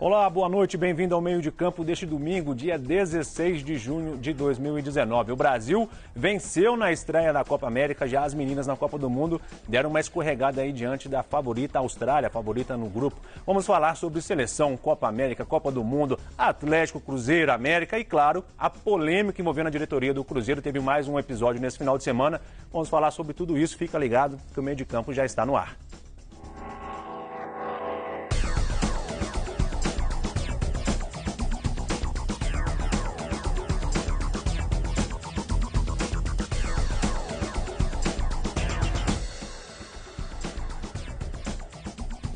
Olá, boa noite, bem-vindo ao Meio de Campo deste domingo, dia 16 de junho de 2019. O Brasil venceu na estreia da Copa América, já as meninas na Copa do Mundo deram uma escorregada aí diante da favorita Austrália, favorita no grupo. Vamos falar sobre seleção, Copa América, Copa do Mundo, Atlético, Cruzeiro, América e, claro, a polêmica envolvendo a diretoria do Cruzeiro. Teve mais um episódio nesse final de semana. Vamos falar sobre tudo isso, fica ligado que o Meio de Campo já está no ar.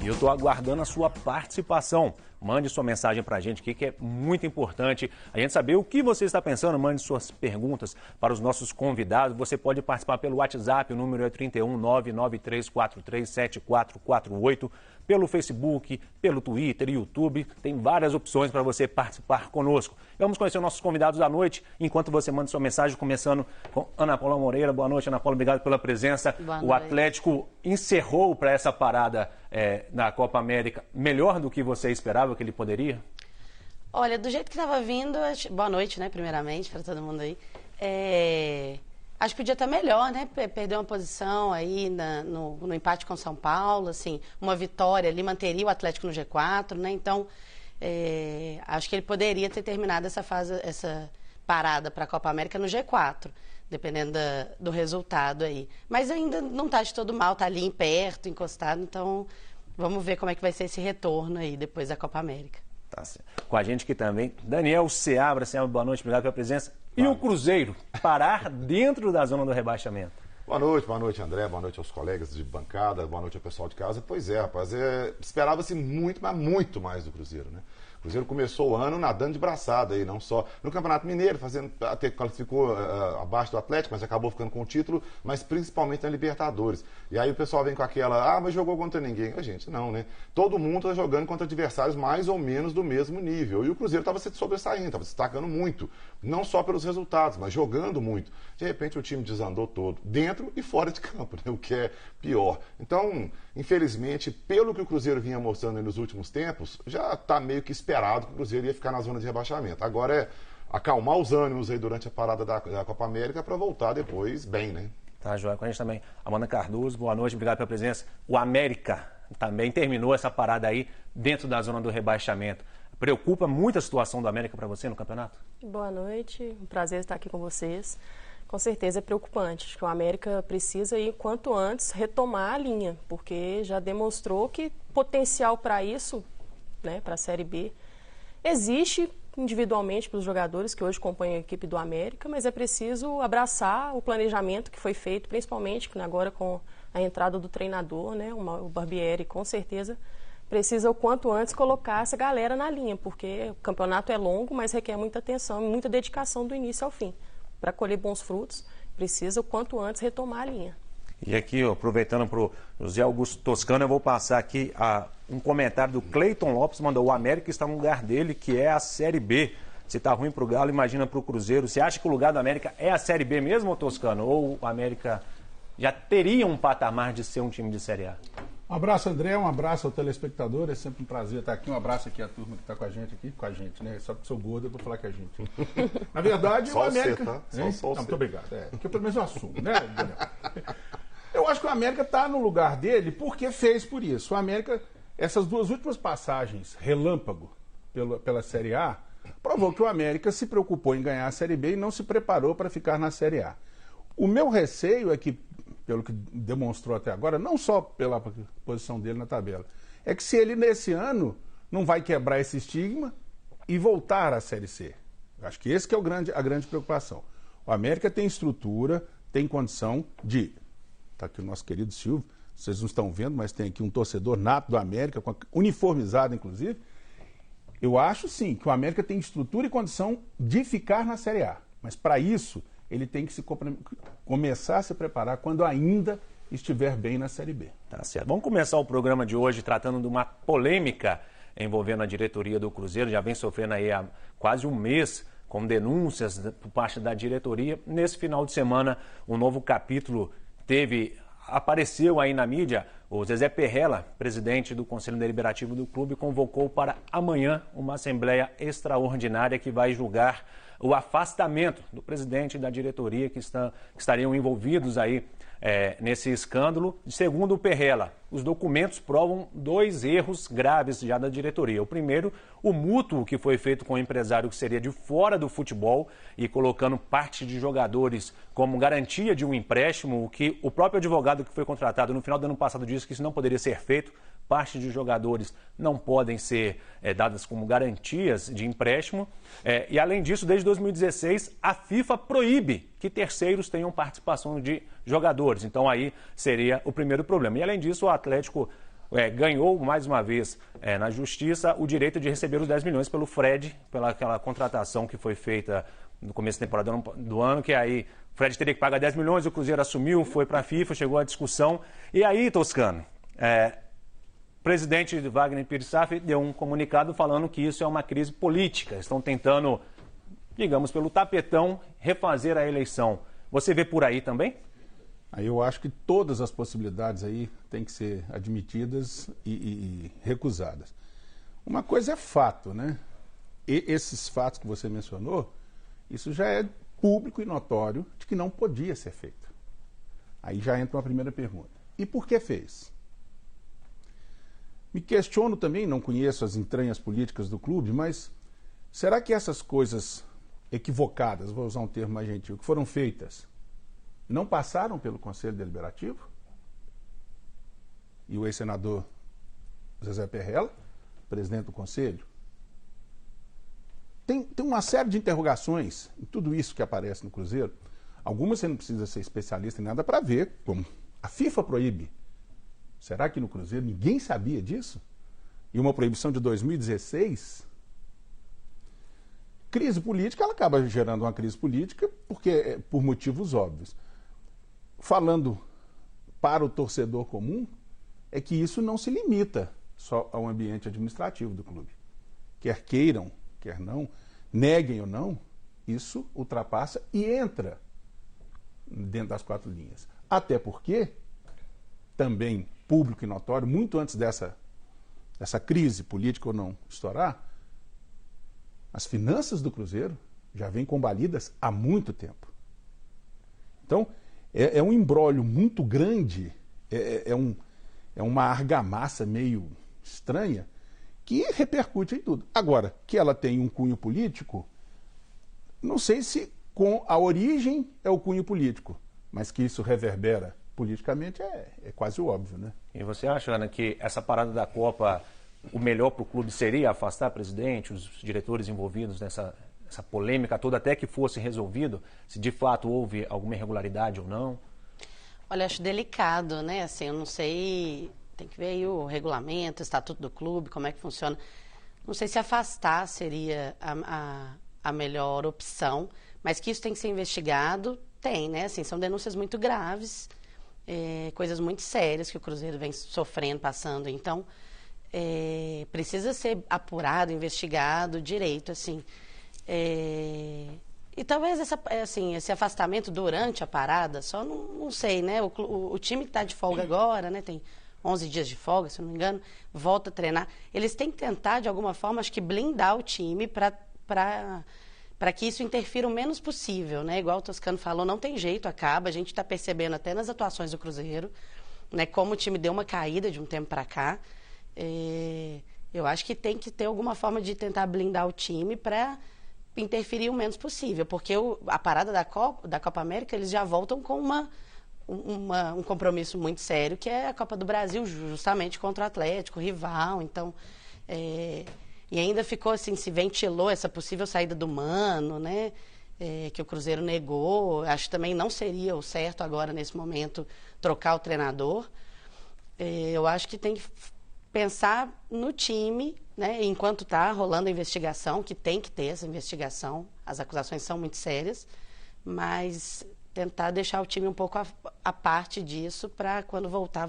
E eu estou aguardando a sua participação. Mande sua mensagem para a gente aqui, que é muito importante a gente saber o que você está pensando. Mande suas perguntas para os nossos convidados. Você pode participar pelo WhatsApp, o número é 31 99343 7448. Pelo Facebook, pelo Twitter, YouTube. Tem várias opções para você participar conosco. Vamos conhecer os nossos convidados da noite, enquanto você manda sua mensagem, começando com Ana Paula Moreira. Boa noite, Ana Paula, obrigado pela presença. O Atlético encerrou para essa parada na Copa América melhor do que você esperava que ele poderia? Olha, do jeito que estava vindo, boa noite, né, primeiramente, para todo mundo aí. Acho que podia estar melhor, né? Perdeu uma posição aí no empate com São Paulo, assim, uma vitória ali, manteria o Atlético no G4, né? Então, acho que ele poderia ter terminado essa parada para a Copa América no G4, dependendo do resultado aí. Mas ainda não está de todo mal, está ali perto, encostado, então vamos ver como é que vai ser esse retorno aí depois da Copa América. Tá certo. Com a gente aqui também, Daniel Seabra. Seabra, boa noite, obrigado pela presença. E o Cruzeiro, parar dentro da zona do rebaixamento. Boa noite, André, boa noite aos colegas de bancada, boa noite ao pessoal de casa. Pois é, rapaz, esperava-se muito, mas muito mais do Cruzeiro, né? O Cruzeiro começou o ano nadando de braçada aí, não só no Campeonato Mineiro, até qualificou abaixo do Atlético, mas acabou ficando com o título, mas principalmente na Libertadores. E aí o pessoal vem com aquela, mas jogou contra ninguém. Gente, não, né? Todo mundo está jogando contra adversários mais ou menos do mesmo nível. E o Cruzeiro estava se sobressaindo, estava se destacando muito. Não só pelos resultados, mas jogando muito. De repente o time desandou todo, dentro e fora de campo, né? O que é pior. Então, infelizmente, pelo que o Cruzeiro vinha mostrando nos últimos tempos, já está meio que esperado que o Cruzeiro ia ficar na zona de rebaixamento. Agora é acalmar os ânimos aí durante a parada da Copa América para voltar depois bem, né? Tá, joia. Com a gente também, Amanda Cardoso, boa noite, obrigado pela presença. O América também terminou essa parada aí dentro da zona do rebaixamento. Preocupa muito a situação do América para você no campeonato? Boa noite, um prazer estar aqui com vocês. Com certeza é preocupante. Acho que o América precisa ir quanto antes retomar a linha, porque já demonstrou que potencial para isso, né, para a Série B, existe individualmente para os jogadores que hoje compõem a equipe do América, mas é preciso abraçar o planejamento que foi feito, principalmente agora com a entrada do treinador, né, o Barbieri, com certeza precisa o quanto antes colocar essa galera na linha, porque o campeonato é longo, mas requer muita atenção e muita dedicação do início ao fim. Para colher bons frutos, precisa o quanto antes retomar a linha. E aqui, aproveitando para o José Augusto Toscano, eu vou passar aqui um comentário do Cleiton Lopes, mandou: o América está no lugar dele, que é a Série B. Se está ruim para o Galo, imagina para o Cruzeiro. Você acha que o lugar do América é a Série B mesmo, Toscano? Ou o América já teria um patamar de ser um time de Série A? Um abraço, André, um abraço ao telespectador, é sempre um prazer estar aqui, um abraço aqui à turma que está com a gente, né? Só porque sou gordo eu vou falar com a gente. Na verdade, só o América... Você, tá? Só muito obrigado, porque pelo menos eu assumo, né, Daniel? Eu acho que o América está no lugar dele porque fez por isso. O América, essas duas últimas passagens, relâmpago, pela Série A, provou que o América se preocupou em ganhar a Série B e não se preparou para ficar na Série A. O meu receio é que, pelo que demonstrou até agora, não só pela posição dele na tabela, é que se ele nesse ano não vai quebrar esse estigma e voltar à Série C. Eu acho que esse que é a grande preocupação. O América tem estrutura, tem condição de... Está aqui o nosso querido Silvio, vocês não estão vendo, mas tem aqui um torcedor nato do América, uniformizado inclusive. Eu acho sim que o América tem estrutura e condição de ficar na Série A, mas para isso ele tem que começar a se preparar quando ainda estiver bem na Série B. Tá certo. Vamos começar o programa de hoje tratando de uma polêmica envolvendo a diretoria do Cruzeiro. Já vem sofrendo aí há quase um mês com denúncias por parte da diretoria. Nesse final de semana, um novo capítulo apareceu aí na mídia. O Zezé Perrella, presidente do Conselho Deliberativo do clube, convocou para amanhã uma assembleia extraordinária que vai julgar o afastamento do presidente e da diretoria que estariam envolvidos aí nesse escândalo. Segundo o Perrella, os documentos provam 2 erros graves já da diretoria. O primeiro, o mútuo que foi feito com o empresário que seria de fora do futebol e colocando parte de jogadores como garantia de um empréstimo, o que o próprio advogado que foi contratado no final do ano passado disse que isso não poderia ser feito. Parte de jogadores não podem ser dadas como garantias de empréstimo. E, além disso, desde 2016, a FIFA proíbe que terceiros tenham participação de jogadores. Então, aí seria o primeiro problema. E, além disso, o Atlético ganhou, mais uma vez, na Justiça, o direito de receber os 10 milhões pelo Fred, pela aquela contratação que foi feita no começo da temporada do ano, que aí o Fred teria que pagar 10 milhões, o Cruzeiro assumiu, foi para a FIFA, chegou à discussão. E aí, Toscano, o presidente Wagner Pires-Saf deu um comunicado falando que isso é uma crise política. Estão tentando, digamos, pelo tapetão, refazer a eleição. Você vê por aí também? Aí eu acho que todas as possibilidades aí têm que ser admitidas e recusadas. Uma coisa é fato, né? E esses fatos que você mencionou, isso já é público e notório de que não podia ser feito. Aí já entra uma primeira pergunta. E por que fez? Me questiono também, não conheço as entranhas políticas do clube, mas será que essas coisas equivocadas, vou usar um termo mais gentil, que foram feitas, não passaram pelo Conselho Deliberativo? E o ex-senador Zezé Perrella, presidente do Conselho? Tem uma série de interrogações em tudo isso que aparece no Cruzeiro. Algumas você não precisa ser especialista em nada para ver, como a FIFA proíbe. Será que no Cruzeiro ninguém sabia disso? E uma proibição de 2016? Crise política, ela acaba gerando uma crise política por motivos óbvios. Falando para o torcedor comum, é que isso não se limita só ao ambiente administrativo do clube. Quer queiram, quer não, neguem ou não, isso ultrapassa e entra dentro das 4 linhas. Até porque, também público e notório, muito antes dessa crise política ou não estourar, as finanças do Cruzeiro já vêm combalidas há muito tempo. Então, é um imbróglio muito grande, é uma argamassa meio estranha que repercute em tudo. Agora, que ela tem um cunho político, não sei se com a origem é o cunho político, mas que isso reverbera politicamente é quase óbvio, né? E você acha, Ana, que essa parada da Copa, o melhor para o clube seria afastar o presidente, os diretores envolvidos nessa polêmica toda, até que fosse resolvido, se de fato houve alguma irregularidade ou não? Olha, acho delicado, né? Assim, eu não sei, tem que ver aí o regulamento, o estatuto do clube, como é que funciona. Não sei se afastar seria a melhor opção, mas que isso tem que ser investigado, tem, né? Assim, são denúncias muito graves, coisas muito sérias que o Cruzeiro vem sofrendo, passando. Então, precisa ser apurado, investigado direito, assim. E talvez esse afastamento durante a parada, só não sei, né? O time que está de folga agora, né? Tem 11 dias de folga, se não me engano, volta a treinar. Eles têm que tentar, de alguma forma, acho que blindar o time para que isso interfira o menos possível, né? Igual o Toscano falou, não tem jeito, acaba. A gente está percebendo até nas atuações do Cruzeiro, né? Como o time deu uma caída de um tempo para cá. Eu acho que tem que ter alguma forma de tentar blindar o time para interferir o menos possível, porque a parada da Copa América, eles já voltam com um compromisso muito sério, que é a Copa do Brasil, justamente contra o Atlético, rival. Então, e ainda ficou assim, se ventilou essa possível saída do Mano, né? Que o Cruzeiro negou. Acho que também não seria o certo agora, nesse momento, trocar o treinador. Eu acho que tem que pensar no time, né? Enquanto está rolando a investigação, que tem que ter essa investigação, as acusações são muito sérias, mas tentar deixar o time um pouco à parte disso para quando voltar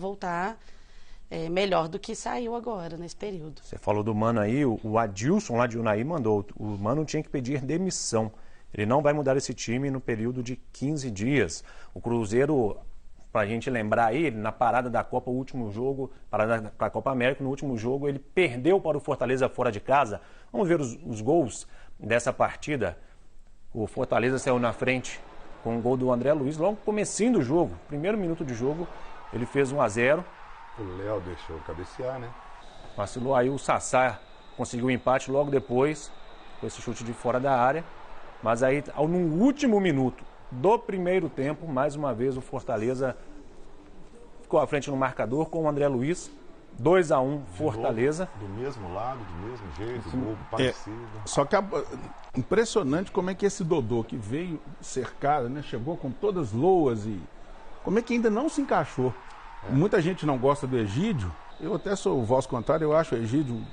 melhor do que saiu agora, nesse período. Você falou do Mano aí, o Adilson lá de Unai mandou, o Mano tinha que pedir demissão. Ele não vai mudar esse time no período de 15 dias. O Cruzeiro a gente lembrar aí, na parada da Copa, o último jogo, parada para a Copa América, no último jogo, ele perdeu para o Fortaleza fora de casa. Vamos ver os gols dessa partida. O Fortaleza saiu na frente com o gol do André Luiz, logo no comecinho do jogo, primeiro minuto de jogo, ele fez 1-0. O Léo deixou cabecear, né? Vacilou, aí o Sassá conseguiu o empate logo depois, com esse chute de fora da área. Mas aí, no último minuto do primeiro tempo, mais uma vez o Fortaleza ficou à frente no marcador com o André Luiz. 2-1 Fortaleza. Do mesmo lado, do mesmo jeito, gol parecido. Só que impressionante como é que esse Dodô, que veio cercado, né, chegou com todas loas e como é que ainda não se encaixou. Muita gente não gosta do Egídio. Eu até sou o vosso contrário, eu acho o Egídio,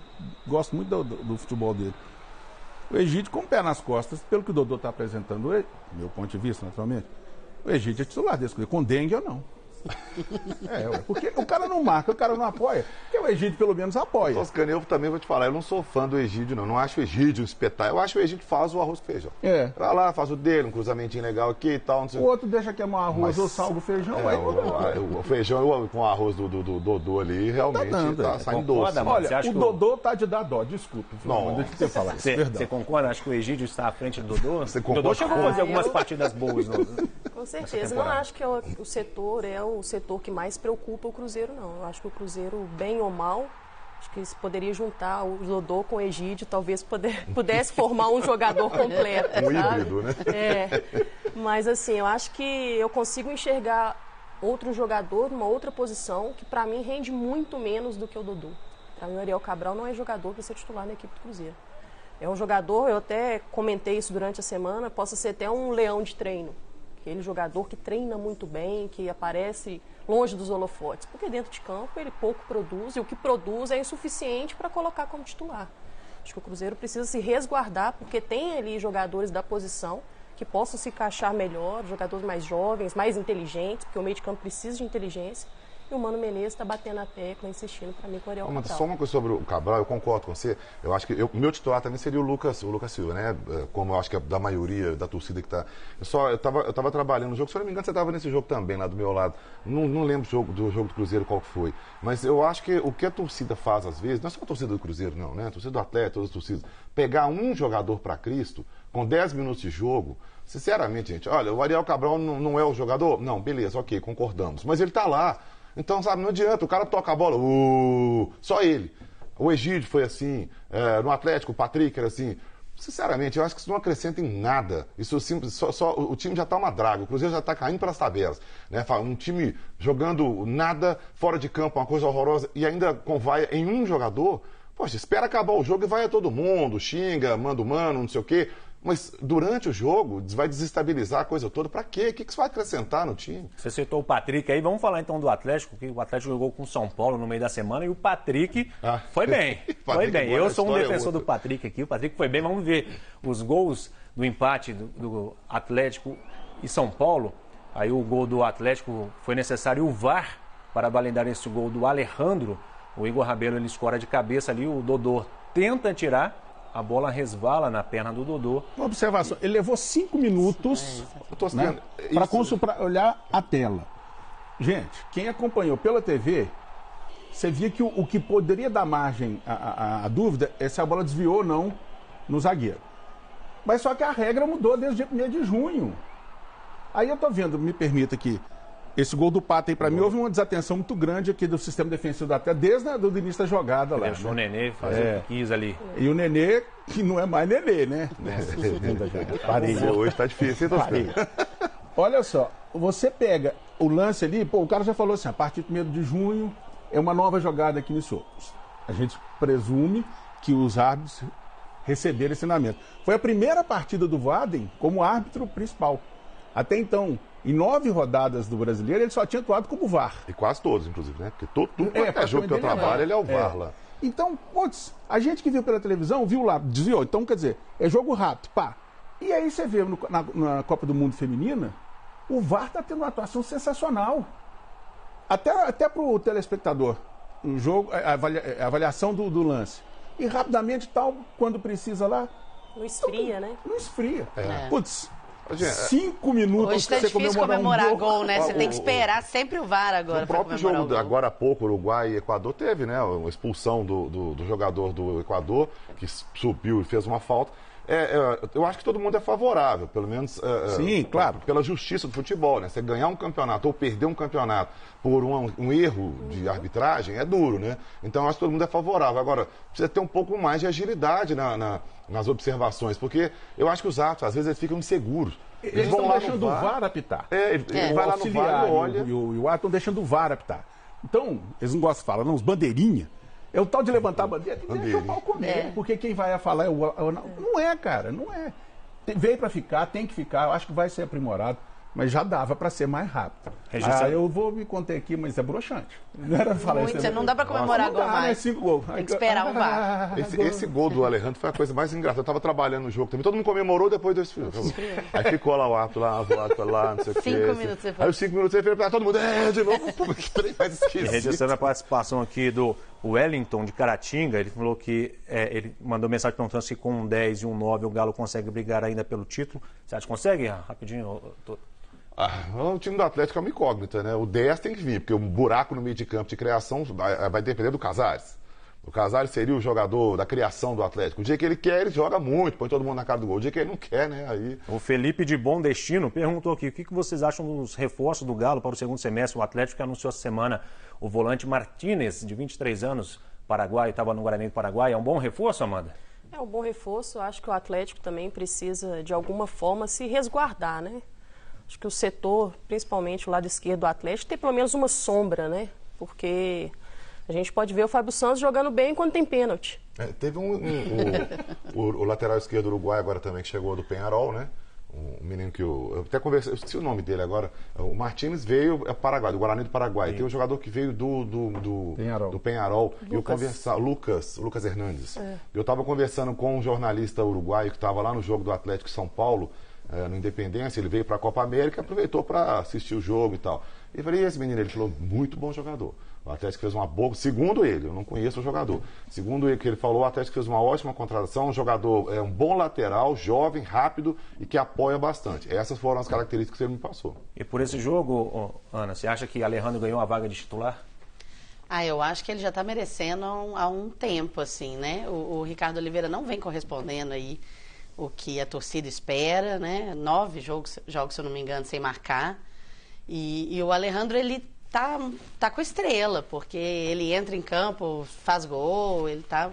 gosto muito do futebol dele. O Egídio com o pé nas costas, pelo que o Dodô está apresentando hoje, do meu ponto de vista, naturalmente, o Egídio é titular desse, com dengue ou não. Porque o cara não marca, o cara não apoia, porque o Egídio pelo menos apoia. Toscano, eu também vou te falar, eu não sou fã do Egídio, não acho o Egídio um espetáculo, eu acho que o Egídio faz o arroz com feijão. Pra lá, faz o dele, um cruzamentinho legal aqui e tal, não sei. O outro deixa queimar o arroz ou salga o feijão, o feijão com o arroz do Dodô ali, realmente tá saindo doce. Olha, o Dodô tá de dar dó, desculpa. Deixa eu te falar isso, Você concorda? Acho que o Egídio está à frente do Dodô. O Dodô chegou a fazer algumas partidas boas. Com certeza, não acho que o setor é o setor que mais preocupa o Cruzeiro, não. Eu acho que o Cruzeiro, bem ou mal, acho que se poderia juntar o Dodô com o Egídio, talvez pudesse formar um jogador completo. Um híbrido, né? Mas assim, eu acho que eu consigo enxergar outro jogador numa outra posição que para mim rende muito menos do que o Dodô. Para mim o Ariel Cabral não é jogador para ser titular na equipe do Cruzeiro. É um jogador, eu até comentei isso durante a semana, possa ser até um leão de treino. Aquele jogador que treina muito bem, que aparece longe dos holofotes. Porque dentro de campo ele pouco produz e o que produz é insuficiente para colocar como titular. Acho que o Cruzeiro precisa se resguardar porque tem ali jogadores da posição que possam se encaixar melhor, jogadores mais jovens, mais inteligentes, porque o meio de campo precisa de inteligência. E o Mano Menezes está batendo a tecla, insistindo para mim com o Ariel Cabral. Só uma coisa sobre o Cabral, eu concordo com você. Eu acho que o meu titular também seria o Lucas Silva, né? Como eu acho que é da maioria da torcida que está. Eu estava trabalhando no jogo, se eu não me engano, você estava nesse jogo também, lá do meu lado. Não lembro do jogo do Cruzeiro qual que foi. Mas eu acho que o que a torcida faz às vezes, não é só a torcida do Cruzeiro, não, né? A torcida do Atlético, todas as torcidas, pegar um jogador para Cristo, com 10 minutos de jogo. Sinceramente, gente, olha, o Ariel Cabral não é o jogador? Não, beleza, ok, concordamos. Mas ele está lá. Então, sabe, não adianta, o cara toca a bola, só ele. O Egídio foi assim, no Atlético o Patrick era assim. Sinceramente, eu acho que isso não acrescenta em nada. Isso simples, o time já está uma draga, o Cruzeiro já está caindo para as tabelas. Né? Um time jogando nada fora de campo, uma coisa horrorosa, e ainda com vaia em um jogador. Poxa, espera acabar o jogo e vai a todo mundo, xinga, manda o mano, não sei o quê. Mas durante o jogo vai desestabilizar a coisa toda. Pra quê? O que isso vai acrescentar no time? Você citou o Patrick aí. Vamos falar então do Atlético, que o Atlético jogou com o São Paulo no meio da semana e o Patrick foi bem. Foi bem. Eu sou um defensor do Patrick aqui. O Patrick foi bem. Vamos ver os gols do empate do Atlético e São Paulo. Aí o gol do Atlético foi necessário o VAR para validar esse gol do Alejandro. O Igor Rabelo ele escora de cabeça ali. O Dodô tenta tirar. A bola resvala na perna do Dodô. Uma observação, ele levou 5 minutos para olhar a tela. Gente, quem acompanhou pela TV, você via que o que poderia dar margem à dúvida é se a bola desviou ou não no zagueiro. Mas só que a regra mudou desde o dia 1º de junho. Aí eu tô vendo, me permita aqui, esse gol do Pato aí, pra mim, houve uma desatenção muito grande aqui do sistema defensivo da Atlético, desde o início da jogada lá. Deixou o Nenê fazer o que quis ali. E o Nenê, que não é mais Nenê, né? Parei. Hoje tá difícil, hein, Olha só, você pega o lance ali, o cara já falou assim, a partir do 1º de junho é uma nova jogada que iniciou. A gente presume que os árbitros receberam esse ensinamento. Foi a primeira partida do Vaden como árbitro principal. Até então, em 9 rodadas do Brasileiro, ele só tinha atuado como VAR. E quase todos, inclusive, né? Porque tudo é jogo que eu trabalho, ele é o VAR lá. Então, putz, a gente que viu pela televisão, viu lá, desviou. Então, quer dizer, é jogo rápido, pá. E aí você vê na Copa do Mundo Feminina, o VAR tá tendo uma atuação sensacional. Até pro telespectador, o jogo, a avaliação do lance. E rapidamente, tal, quando precisa lá... Não esfria, né? Não esfria. Putz... Gente, 5 minutos Hoje tá pra você difícil comemorar comemorar um gol, né? Você tem que esperar sempre o VAR agora No pra próprio comemorar jogo, o gol. agora há pouco, Uruguai e Equador teve, né? Uma expulsão do jogador do Equador, que subiu e fez uma falta. Eu acho que todo mundo é favorável, pelo menos Sim, claro. pela justiça do futebol, né? Você ganhar um campeonato ou perder um campeonato por um erro de arbitragem é duro, né? Então eu acho que todo mundo é favorável. Agora, precisa ter um pouco mais de agilidade nas observações, porque eu acho que os árbitros, às vezes, eles ficam inseguros. Eles vão estão lá deixando no o VAR apitar. Ele vai lá no VAR e olha. E o árbitro estão deixando o VAR apitar. Então, eles não gostam de falar, não, os bandeirinha. É o tal de levantar a bandeira, tem que deixar o pau comer. Porque quem vai falar é o... Não é, cara, não é. Veio para ficar, tem que ficar, eu acho que vai ser aprimorado. Mas já dava para ser mais rápido. Eu vou me conter aqui, mas é broxante. Não era falar Muito, isso. Não dá para comemorar gol mais. 5 gols. Tem que esperar o VAR. Esse gol do Alejandro foi a coisa mais engraçada. Eu tava trabalhando no jogo também. Todo mundo comemorou depois do esfrio. Aí ficou lá o árbitro lá, não sei o quê. 5 minutos depois. Aí os 5 minutos depois, todo mundo, de novo, pô, que trem mais esquisito. E registrando a participação aqui do Wellington de Caratinga, ele falou que ele mandou mensagem perguntando se com um 10 e um 9 o Galo consegue brigar ainda pelo título. Você acha que consegue? Rapidinho, O time do Atlético é uma incógnita, né? O 10 tem que vir, porque o buraco no meio de campo de criação vai depender do Casares. O Casares seria o jogador da criação do Atlético. O dia que ele quer, ele joga muito, põe todo mundo na cara do gol. O dia que ele não quer, né? Aí... O Felipe de Bom Destino perguntou aqui, o que vocês acham dos reforços do Galo para o segundo semestre? O Atlético que anunciou essa semana o volante Martínez, de 23 anos, Paraguai, estava no Guarani do Paraguai. É um bom reforço, Amanda? É um bom reforço. Eu acho que o Atlético também precisa, de alguma forma, se resguardar, né? Acho que o setor, principalmente o lado esquerdo do Atlético, tem pelo menos uma sombra, né? Porque a gente pode ver o Fábio Santos jogando bem quando tem pênalti. Teve o lateral esquerdo do Uruguai agora também, que chegou do Peñarol, né? Um menino que eu até conversei, eu esqueci o nome dele agora. O Martínez veio do Paraguai, do Guarani do Paraguai. Sim. Tem um jogador que veio do Peñarol. Lucas Hernandes. Eu estava conversando com um jornalista uruguaio que estava lá no jogo do Atlético São Paulo, no Independência. Ele veio para a Copa América, aproveitou para assistir o jogo e tal. E eu falei, e esse menino? Ele falou, muito bom jogador. O Atlético fez uma boa... Segundo ele, eu não conheço o jogador. Segundo ele, que ele falou, o Atlético fez uma ótima contratação. Um jogador, um bom lateral, jovem, rápido e que apoia bastante. Essas foram as características que ele me passou. E por esse jogo, Ana, você acha que Alejandro ganhou a vaga de titular? Eu acho que ele já está merecendo há um tempo, assim, né? O Ricardo Oliveira não vem correspondendo aí o que a torcida espera, né? 9 jogos, se eu não me engano, sem marcar. E o Alejandro, ele tá com estrela, porque ele entra em campo, faz gol, ele tá...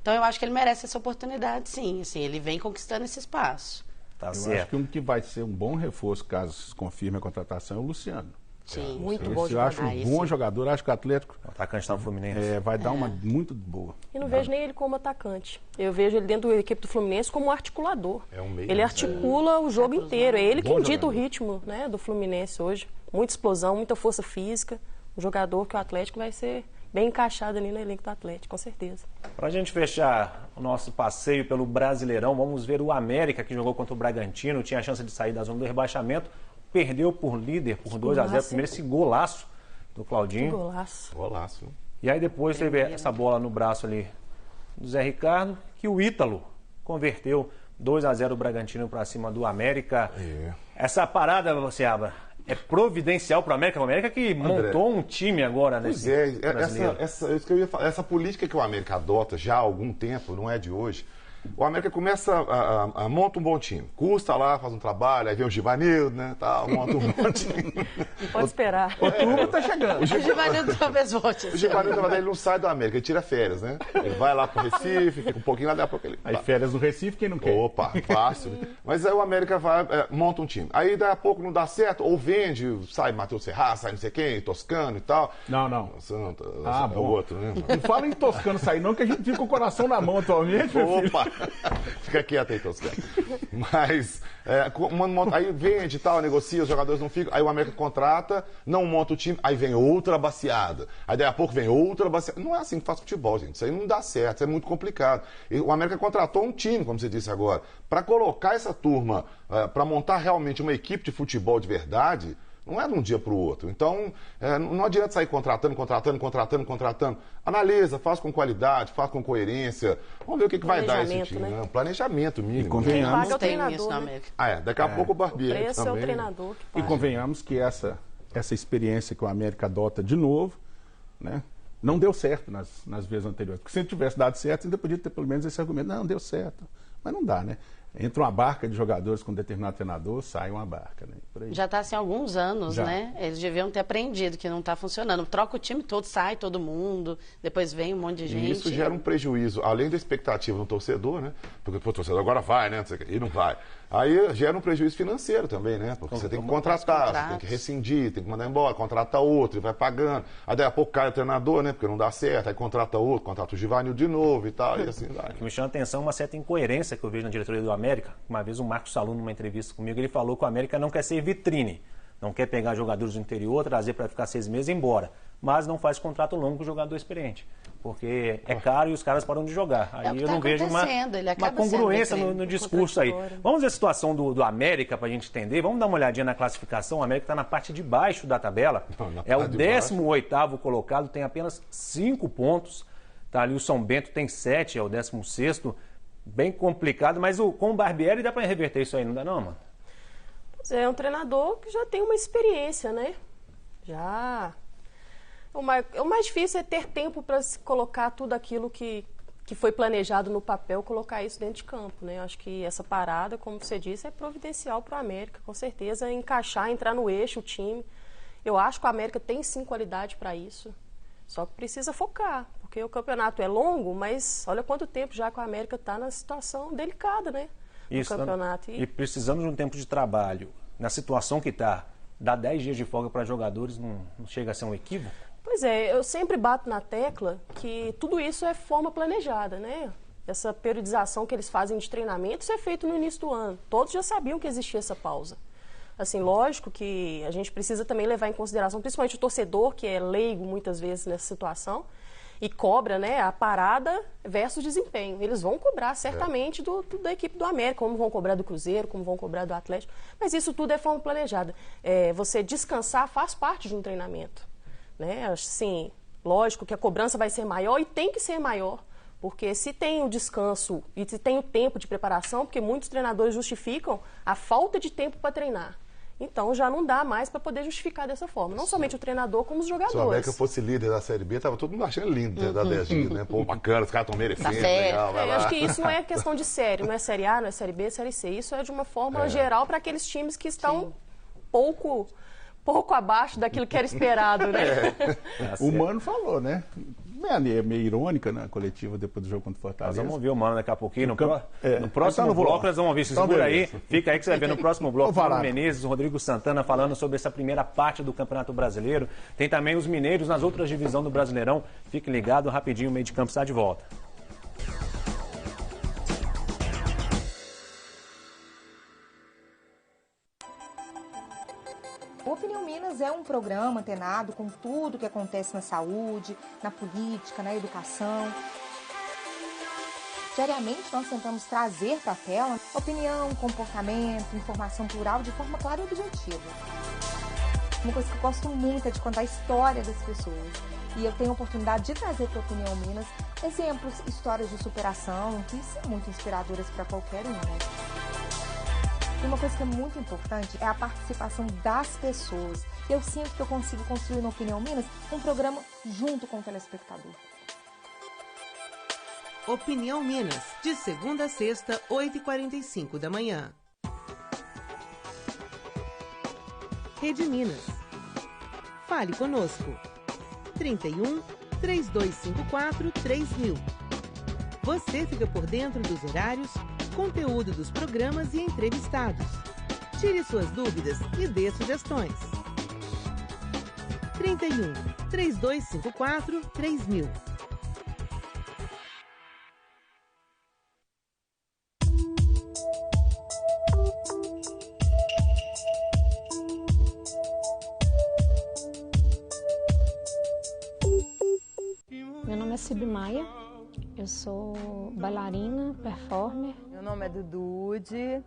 Então eu acho que ele merece essa oportunidade, sim. Assim, ele vem conquistando esse espaço. Eu acho que um que vai ser um bom reforço, caso se confirme a contratação, é o Luciano. Sim. Muito bom Eu jogador. acho um bom jogador, acho que o Atlético O atacante está no Fluminense. vai dar uma muito boa. E não vejo nem ele como atacante. Eu vejo ele dentro da equipe do Fluminense como um articulador. É um meio, ele articula o jogo inteiro. É ele Bom quem dita o jogador. ritmo, né, do Fluminense hoje. Muita explosão, muita força física. Um jogador que o Atlético vai ser bem encaixado ali no elenco do Atlético, com certeza. Para a gente fechar o nosso passeio pelo Brasileirão, vamos ver o América, que jogou contra o Bragantino, tinha a chance de sair da zona do rebaixamento, perdeu por líder por 2-0. Primeiro esse golaço do Claudinho. Que golaço. Golaço. E aí depois teve essa bola no braço ali do Zé Ricardo, que o Ítalo converteu 2-0 o Bragantino para cima do América. Essa parada, Seabra, é providencial para o América que montou um time agora nesse brasileiro. Isso que eu ia falar, essa política que o América adota já há algum tempo, não é de hoje. O América começa a monta um bom time. Custa lá, faz um trabalho, aí vem o Givanildo, né? Monta um bom time. Não pode esperar. Outubro tá chegando. O Givanildo talvez volte. O Givanildo, na verdade, ele não sai do América, ele tira férias, né? Ele vai lá pro Recife, fica um pouquinho lá, daqui a pouco ele... Aí férias no Recife, quem não quer? Opa, fácil. Mas aí o América vai, monta um time. Aí daqui a pouco não dá certo, ou vende, sai Matheus Serra, sai não sei quem, Toscano e tal. Não. É o outro, né? Não fala em Toscano sair não, que a gente fica com o coração na mão atualmente, meu filho. Opa! Fica quieto aí, Toscano. Mas, aí vende e tal, negocia, os jogadores não ficam. Aí o América contrata, não monta o time, aí vem outra baciada. Aí daqui a pouco vem outra baciada. Não é assim que faz futebol, gente. Isso aí não dá certo, isso é muito complicado. E o América contratou um time, como você disse agora, para colocar essa turma, para montar realmente uma equipe de futebol de verdade. Não é de um dia para o outro. Então, não adianta sair contratando. Analisa, faz com qualidade, faz com coerência. Vamos ver o que vai dar esse time. Né? Planejamento mínimo. E convenhamos. Paga o treinador, né? Daqui a pouco o Barbieri também. O preço é o treinador que paga. E convenhamos que essa experiência que o América adota de novo, né, não deu certo nas vezes anteriores. Porque se tivesse dado certo, ainda podia ter pelo menos esse argumento. Não, deu certo. Mas não dá, né? Entra uma barca de jogadores com um determinado treinador, sai uma barca, né? Por aí. Já está assim há alguns anos, Já. né? Eles deviam ter aprendido que não está funcionando. Troca o time todo, sai todo mundo, depois vem um monte de gente. E isso gera um prejuízo, além da expectativa no torcedor, né? Porque o torcedor agora vai, né? E não vai. Aí gera um prejuízo financeiro também, né? Porque você tem que contratar, você tem que rescindir, tem que mandar embora, contrata outro e vai pagando. Aí daqui a pouco cai o treinador, né? Porque não dá certo, aí contrata outro, contrata o Givanil de novo e tal, e assim vai. O que me chama a atenção é uma certa incoerência que eu vejo na diretoria do América. Uma vez o Marcos Salum, numa entrevista comigo, ele falou que o América não quer ser vitrine. Não quer pegar jogadores do interior, trazer para ficar 6 meses e ir embora. Mas não faz contrato longo com o jogador experiente. Porque é caro e os caras param de jogar. Aí eu não vejo uma congruência no discurso aí. Vamos ver a situação do América para a gente entender. Vamos dar uma olhadinha na classificação. O América está na parte de baixo da tabela. É o 18º colocado, tem apenas 5 pontos. Tá ali o São Bento tem 7, é o 16º. Bem complicado, mas com o Barbieri dá para reverter isso aí, não dá não, mano? É um treinador que já tem uma experiência, né? Já. O mais difícil é ter tempo para se colocar tudo aquilo que foi planejado no papel, colocar isso dentro de campo, né? Eu acho que essa parada, como você disse, é providencial para o América, com certeza, encaixar, entrar no eixo o time. Eu acho que o América tem sim qualidade para isso, só que precisa focar, porque o campeonato é longo, mas olha quanto tempo já que o América está na situação delicada, né? Isso, campeonato. E precisando de um tempo de trabalho, na situação que está, dar 10 dias de folga para jogadores não chega a ser um equívoco? Pois é, eu sempre bato na tecla que tudo isso é forma planejada, né? Essa periodização que eles fazem de treinamento, isso é feito no início do ano. Todos já sabiam que existia essa pausa. Assim, lógico que a gente precisa também levar em consideração, principalmente o torcedor, que é leigo muitas vezes nessa situação, e cobra, né, a parada versus desempenho. Eles vão cobrar certamente da equipe do América, como vão cobrar do Cruzeiro, como vão cobrar do Atlético, mas isso tudo é forma planejada. Você descansar faz parte de um treinamento, né? Assim, lógico que a cobrança vai ser maior e tem que ser maior, porque se tem o descanso e se tem o tempo de preparação, porque muitos treinadores justificam a falta de tempo para treinar. Então já não dá mais para poder justificar dessa forma. Não somente o treinador, como os jogadores. Se o América fosse líder da Série B, tava todo mundo achando lindo dar 10 dias, né? Pô, bacana, os caras estão merecendo. Legal, eu acho que isso não é questão de série, não é Série A, não é Série B, é Série C. Isso é de uma forma geral para aqueles times que estão pouco abaixo daquilo que era esperado, né? O Mano falou, né? É meio irônica na coletiva depois do jogo contra o Fortaleza. Nós vamos ver o Mano daqui a pouquinho. No próximo tá no bloco nós vamos ouvir. Se segura aí. Fica aí que você vai ver no próximo bloco. O Menezes, o Rodrigo Santana falando sobre essa primeira parte do Campeonato Brasileiro. Tem também os mineiros nas outras divisões do Brasileirão. Fique ligado, rapidinho, o meio de campo está de volta. O Opinião Minas é um programa antenado com tudo que acontece na saúde, na política, na educação. Diariamente nós tentamos trazer para a tela opinião, comportamento, informação plural de forma clara e objetiva. Uma coisa que eu gosto muito é de contar a história das pessoas. E eu tenho a oportunidade de trazer para a Opinião Minas exemplos, histórias de superação que são muito inspiradoras para qualquer um. E uma coisa que é muito importante é a participação das pessoas. Eu sinto que eu consigo construir na Opinião Minas um programa junto com o telespectador. Opinião Minas, de segunda a sexta, 8h45 da manhã. Rede Minas. Fale conosco. 31 3254 3000. Você fica por dentro dos horários, conteúdo dos programas e entrevistados. Tire suas dúvidas e dê sugestões. 31 3254 3000. Meu nome é Cibi Maia, eu sou bailarina, performer. Meu nome é Dudude,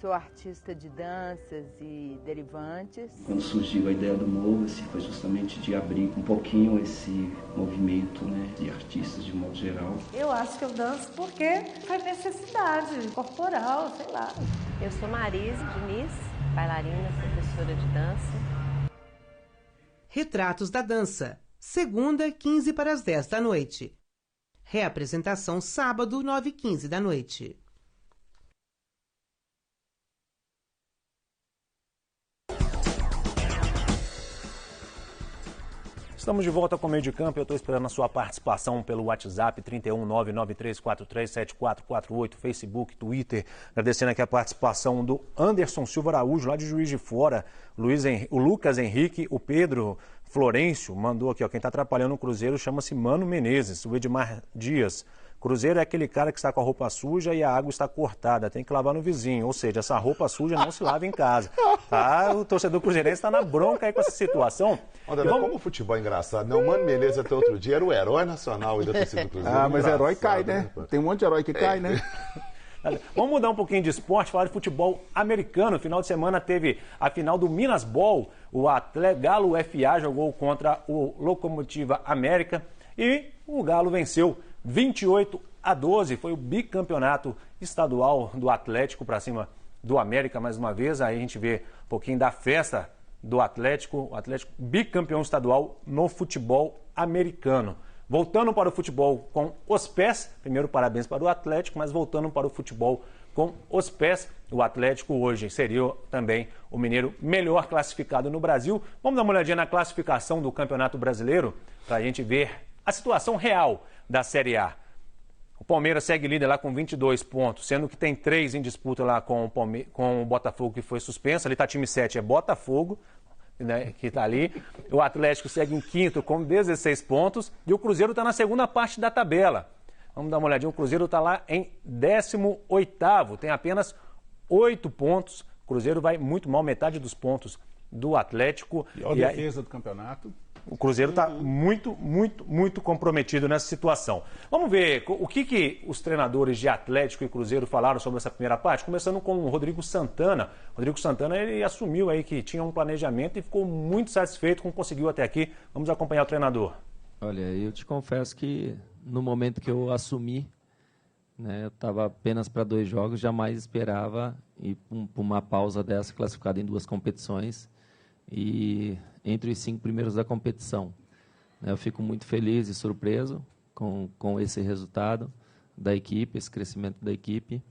sou artista de danças e derivantes. Quando surgiu a ideia do Mova-se, foi justamente de abrir um pouquinho esse movimento, né, de artistas de modo geral. Eu acho que eu danço porque foi necessidade corporal, sei lá. Eu sou Marise Diniz, bailarina, professora de dança. Retratos da Dança, segunda, 15 para as 10 da noite. Reapresentação sábado, 9h15 da noite. Estamos de volta com o Meio de Campo. Eu estou esperando a sua participação pelo WhatsApp 31993437448, Facebook, Twitter. Agradecendo aqui a participação do Anderson Silva Araújo, lá de Juiz de Fora. O Lucas Henrique, o Pedro Florencio mandou aqui, ó, quem está atrapalhando o Cruzeiro chama-se Mano Menezes. O Edmar Dias. Cruzeiro é aquele cara que está com a roupa suja e a água está cortada, tem que lavar no vizinho. Ou seja, essa roupa suja não se lava em casa. Tá? O torcedor cruzeirense está na bronca aí com essa situação. André, como o futebol é engraçado, né? O Mano Menezes até outro dia era o herói nacional da torcida do Cruzeiro. Ah, mas herói cai, né? Tem um monte de herói que cai, né? Vamos mudar um pouquinho de esporte, falar de futebol americano. No final de semana teve a final do Minas Bowl. O Galo FA jogou contra o Locomotiva América e o Galo venceu 28-12. Foi o bicampeonato estadual do Atlético para cima do América mais uma vez. Aí a gente vê um pouquinho da festa do Atlético, o Atlético bicampeão estadual no futebol americano. Voltando para o futebol com os pés, primeiro parabéns para o Atlético, mas voltando para o futebol com os pés, o Atlético hoje seria também o mineiro melhor classificado no Brasil. Vamos dar uma olhadinha na classificação do Campeonato Brasileiro para a gente ver a situação real da Série A. O Palmeiras segue líder lá com 22 pontos, sendo que tem 3 em disputa lá com o Botafogo, que foi suspenso. Ali está time 7, é Botafogo, né, que está ali. O Atlético segue em quinto com 16 pontos e o Cruzeiro está na segunda parte da tabela. Vamos dar uma olhadinha, o Cruzeiro está lá em 18º, tem apenas 8 pontos. O Cruzeiro vai muito mal, metade dos pontos do Atlético. E a defesa do campeonato. O Cruzeiro está muito comprometido nessa situação. Vamos ver o que os treinadores de Atlético e Cruzeiro falaram sobre essa primeira parte, começando com o Rodrigo Santana. O Rodrigo Santana, ele assumiu aí que tinha um planejamento e ficou muito satisfeito com o que conseguiu até aqui. Vamos acompanhar o treinador. Olha, eu te confesso que no momento que eu assumi, né, eu estava apenas para 2 jogos, jamais esperava ir para uma pausa dessa, classificada em 2 competições e entre os 5 primeiros da competição. Eu fico muito feliz e surpreso com esse resultado da equipe, esse crescimento da equipe.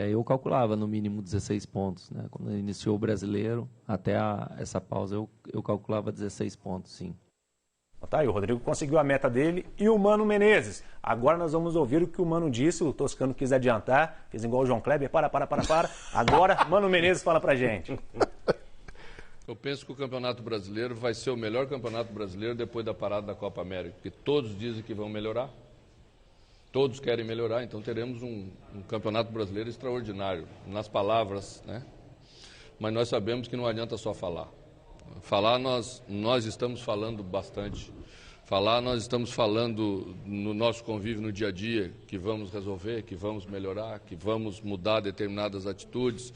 Eu calculava no mínimo 16 pontos. Né? Quando iniciou o Brasileiro, até essa pausa, eu calculava 16 pontos, sim. Tá aí, o Rodrigo conseguiu a meta dele e o Mano Menezes. Agora nós vamos ouvir o que o Mano disse, o Toscano quis adiantar, fez igual o João Kleber, para. Agora, Mano Menezes fala pra gente. Eu penso que o Campeonato Brasileiro vai ser o melhor Campeonato Brasileiro depois da parada da Copa América, porque todos dizem que vão melhorar, todos querem melhorar, então teremos um Campeonato Brasileiro extraordinário, nas palavras, né? Mas nós sabemos que não adianta só falar. Falar, nós estamos falando bastante. Falar, nós estamos falando no nosso convívio no dia a dia, que vamos resolver, que vamos melhorar, que vamos mudar determinadas atitudes,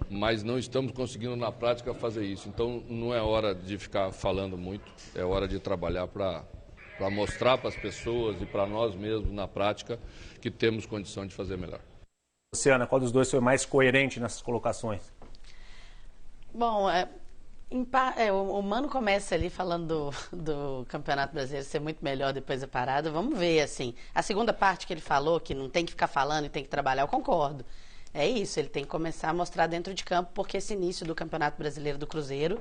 mas não estamos conseguindo na prática fazer isso. Então não é hora de ficar falando muito, é hora de trabalhar para mostrar para as pessoas e para nós mesmos na prática que temos condição de fazer melhor. Luciana, qual dos dois foi mais coerente nessas colocações? Bom, o Mano começa ali falando do Campeonato Brasileiro ser muito melhor depois da parada. Vamos ver, assim, a segunda parte que ele falou, que não tem que ficar falando e tem que trabalhar, eu concordo. É isso, ele tem que começar a mostrar dentro de campo, porque esse início do Campeonato Brasileiro do Cruzeiro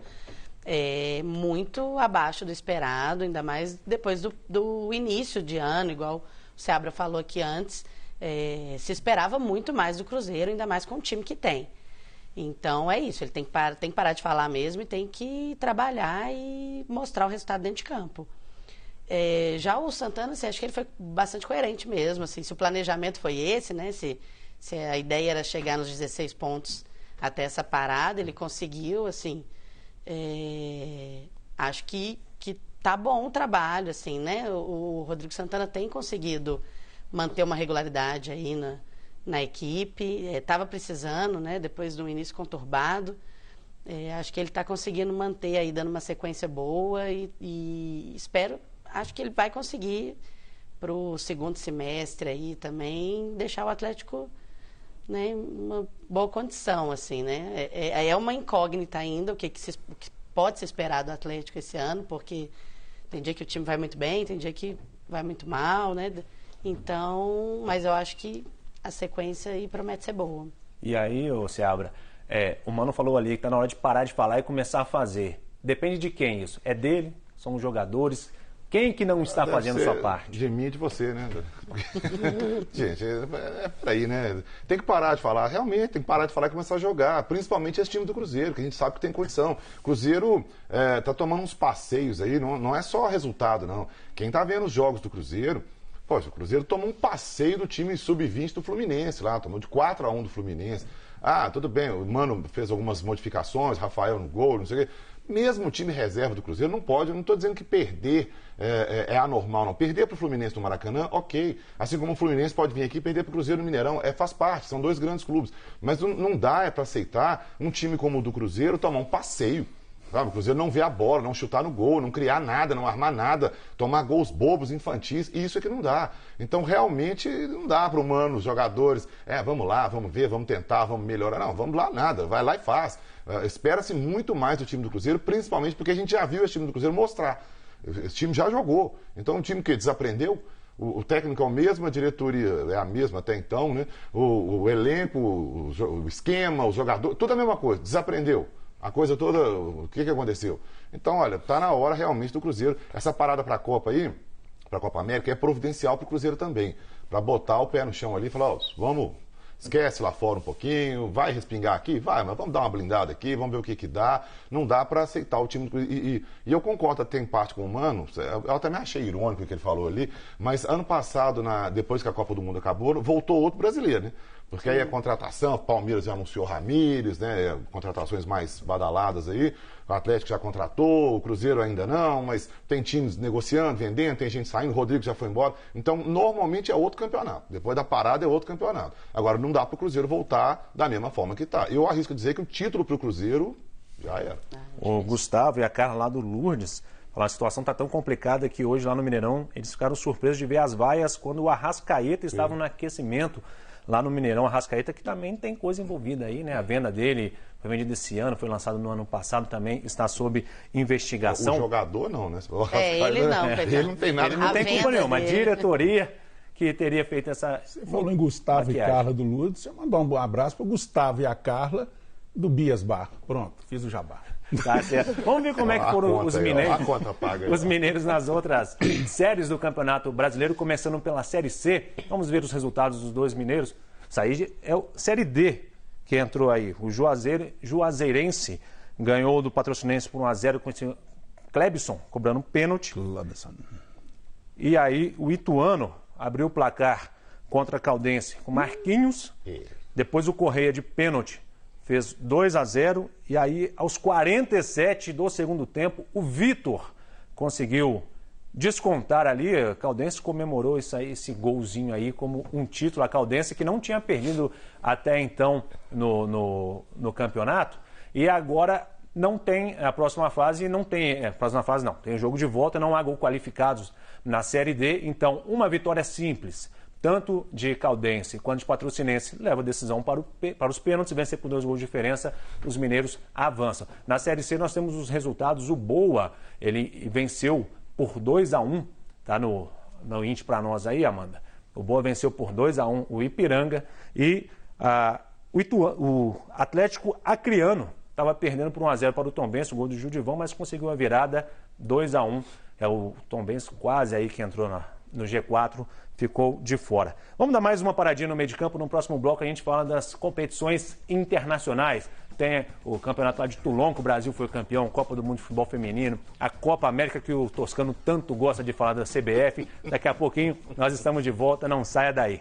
é muito abaixo do esperado, ainda mais depois do início de ano, igual o Seabra falou aqui antes, se esperava muito mais do Cruzeiro, ainda mais com o time que tem. Então é isso, ele tem que parar de falar mesmo e tem que trabalhar e mostrar o resultado dentro de campo. Já o Santana, assim, acho que ele foi bastante coerente mesmo, assim, se o planejamento foi esse, né, se a ideia era chegar nos 16 pontos até essa parada, ele conseguiu, assim, acho que tá bom o trabalho, assim, né, o Rodrigo Santana tem conseguido manter uma regularidade aí na equipe, estava precisando, né, depois de um início conturbado. Acho que ele está conseguindo manter aí, dando uma sequência boa e acho que ele vai conseguir para o segundo semestre aí também deixar o Atlético, né, em uma boa condição, assim, né? É uma incógnita ainda o que pode se esperar do Atlético esse ano, porque tem dia que o time vai muito bem, tem dia que vai muito mal, né? Então, mas eu acho que a sequência aí promete ser boa. E aí, Seabra, o Mano falou ali que está na hora de parar de falar e começar a fazer. Depende de quem isso? É dele? São os jogadores? Quem que não está fazendo sua parte? De mim e de você, né? Gente, por aí, né? Tem que parar de falar, realmente, tem que parar de falar e começar a jogar. Principalmente esse time do Cruzeiro, que a gente sabe que tem condição. O Cruzeiro tá tomando uns passeios aí, não é só resultado, não. Quem tá vendo os jogos do Cruzeiro, poxa, o Cruzeiro tomou um passeio do time sub-20 do Fluminense lá, tomou de 4-1 do Fluminense. Ah, tudo bem, o Mano fez algumas modificações, Rafael no gol, não sei o quê. Mesmo o time reserva do Cruzeiro não pode, eu não estou dizendo que perder é anormal, não. Perder para o Fluminense no Maracanã, ok. Assim como o Fluminense pode vir aqui e perder para o Cruzeiro no Mineirão, faz parte, são dois grandes clubes. Mas não dá para aceitar um time como o do Cruzeiro tomar um passeio. Sabe? O Cruzeiro não vê a bola, não chutar no gol, não criar nada, não armar nada, tomar gols bobos, infantis, e isso é que não dá. Então, realmente, não dá para o Mano, os jogadores, vamos lá, vamos ver, vamos tentar, vamos melhorar. Não, vamos lá, nada, vai lá e faz. Espera-se muito mais do time do Cruzeiro, principalmente porque a gente já viu esse time do Cruzeiro mostrar. Esse time já jogou. Então, um time que desaprendeu, o técnico é o mesmo, a diretoria é a mesma até então, né? O elenco, o esquema, o jogador, tudo a mesma coisa, desaprendeu. A coisa toda, o que aconteceu? Então, olha, tá na hora realmente do Cruzeiro. Essa parada para a Copa aí, para a Copa América, é providencial para o Cruzeiro também. Para botar o pé no chão ali e falar, vamos, esquece lá fora um pouquinho, vai respingar aqui? Vai, mas vamos dar uma blindada aqui, vamos ver o que dá. Não dá para aceitar o time do Cruzeiro. E eu concordo até em parte com o Mano, eu até me achei irônico o que ele falou ali, mas ano passado, depois que a Copa do Mundo acabou, voltou outro brasileiro, né? Porque aí a contratação, o Palmeiras já anunciou Ramírez, né? Contratações mais badaladas aí. O Atlético já contratou, o Cruzeiro ainda não, mas tem times negociando, vendendo, tem gente saindo, o Rodrigo já foi embora. Então, normalmente é outro campeonato. Depois da parada é outro campeonato. Agora, não dá para o Cruzeiro voltar da mesma forma que está. Eu arrisco dizer que o título para o Cruzeiro já era. O Gustavo e a Carla lá do Lourdes falaram, a situação está tão complicada que hoje lá no Mineirão eles ficaram surpresos de ver as vaias quando o Arrascaeta estava no aquecimento. Lá no Mineirão, a Arrascaeta, que também tem coisa envolvida aí, né? A venda dele foi vendida esse ano, foi lançado no ano passado também, está sob investigação. O jogador não, né? Ele não. Ele não tem nada. Ele não tem culpa nenhuma. A diretoria que teria feito essa... Você falou em Gustavo e Carla do Lourdes, você mandou um abraço para o Gustavo e a Carla do Bias Bar. Pronto, fiz o jabá. Tá certo. Vamos ver como é que foram os mineiros. Os mineiros nas outras séries do Campeonato Brasileiro, começando pela Série C. Vamos ver os resultados dos dois mineiros. Isso aí é o Série D que entrou aí. O Juazeirense ganhou do Patrocinense por 1-0 com esse Clebson cobrando um pênalti. E aí o Ituano abriu o placar contra a Caldense com Marquinhos. Depois o Correia de pênalti fez 2-0 e aí aos 47 do segundo tempo o Vitor conseguiu descontar ali. A Caldense comemorou esse golzinho aí como um título. A Caldense que não tinha perdido até então no campeonato e agora não tem a próxima fase, tem jogo de volta, não há gol qualificados na Série D, então uma vitória simples tanto de Caldense quanto de Patrocinense, leva a decisão para os pênaltis, vencer por 2 gols de diferença, os mineiros avançam. Na Série C nós temos os resultados, o Boa, ele venceu por 2-1, tá no índice para nós aí, Amanda. O Boa venceu por 2-1 o Ipiranga e o Atlético Acreano estava perdendo por 1-0 para o Tombense, o gol do Judivão, mas conseguiu a virada 2-1. É o Tombense quase aí que entrou no G4, ficou de fora. Vamos dar mais uma paradinha no meio de campo. No próximo bloco a gente fala das competições internacionais. Tem o campeonato lá de Toulon, que o Brasil foi campeão, Copa do Mundo de Futebol Feminino, a Copa América, que o Toscano tanto gosta de falar da CBF. Daqui a pouquinho nós estamos de volta, não saia daí.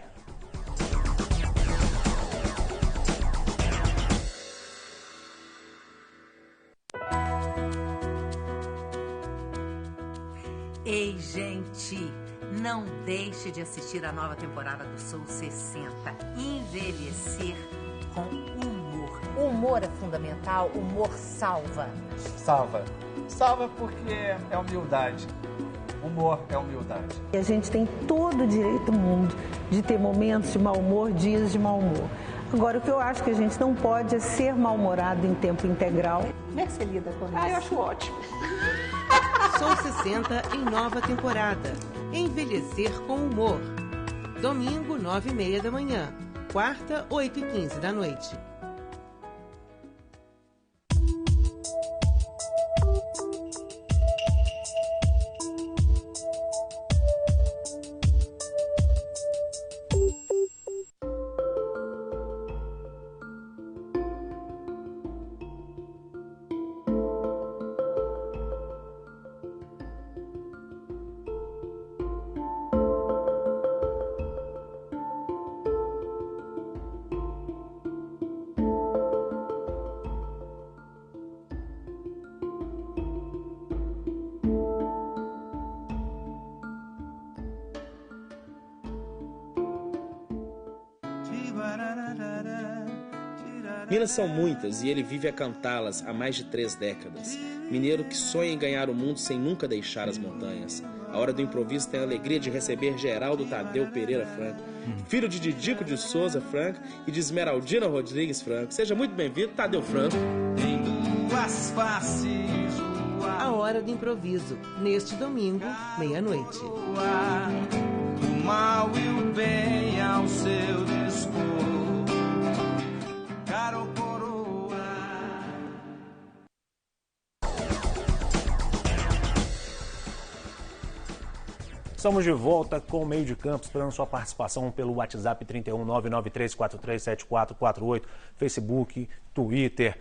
Ei, gente, não deixe de assistir a nova temporada do Sou 60. envelhecer com humor. O humor é fundamental, o humor salva. Salva. Salva porque é humildade. Humor é humildade. E a gente tem todo o direito do mundo de ter momentos de mau humor, dias de mau humor. Agora, o que eu acho que a gente não pode é ser mal-humorado em tempo integral. Como é que você lida com isso? Eu acho ótimo. Sol 60 em nova temporada. Envelhecer com humor. Domingo, 9h30 da manhã. Quarta, 8h15 da noite. Minas são muitas e ele vive a cantá-las há mais de 3 décadas. Mineiro que sonha em ganhar o mundo sem nunca deixar as montanhas. A Hora do Improviso tem a alegria de receber Geraldo Tadeu Pereira Franco, filho de Didico de Souza Franco e de Esmeraldina Rodrigues Franco. Seja muito bem-vindo, Tadeu Franco. Tem duas faces. A Hora do Improviso, neste domingo, meia-noite. O mal e o bem ao seu dispor. Caro coroa. Estamos de volta com o Meio de Campo, esperando sua participação pelo WhatsApp 31993437448, Facebook, Twitter,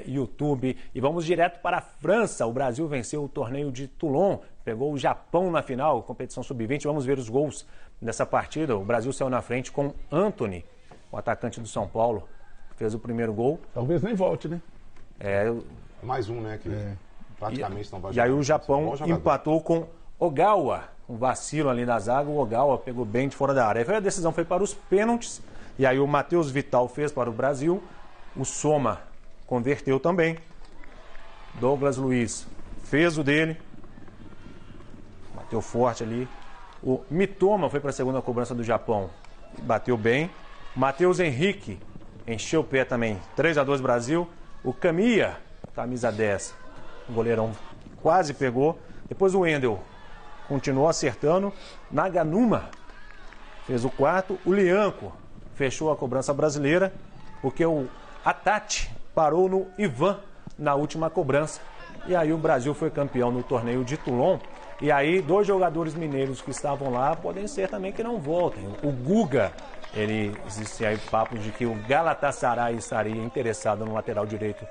YouTube. E vamos direto para a França. O Brasil venceu o torneio de Toulon, pegou o Japão na final, competição sub-20. Vamos ver os gols dessa partida. O Brasil saiu na frente com Antony, o atacante do São Paulo, que fez o primeiro gol. Talvez nem volte, né? Mais um, né? Que praticamente não vai jogar. E aí o Japão empatou com Ogawa. Um vacilo ali da zaga, o Ogawa pegou bem de fora da área. Aí a decisão foi para os pênaltis, e aí o Matheus Vital fez para o Brasil, o Soma converteu também, Douglas Luiz fez o dele, bateu forte ali, o Mitoma foi para a segunda cobrança do Japão, bateu bem, Matheus Henrique encheu o pé também, 3-2 Brasil, o Camilla, camisa 10, o goleirão quase pegou, depois o Wendel continuou acertando. Naganuma fez o quarto. O Lianco fechou a cobrança brasileira, porque o Atati parou no Ivan na última cobrança. E aí o Brasil foi campeão no torneio de Toulon. E aí 2 jogadores mineiros que estavam lá podem ser também que não voltem. O Guga, existe aí papos de que o Galatasaray estaria interessado no lateral direito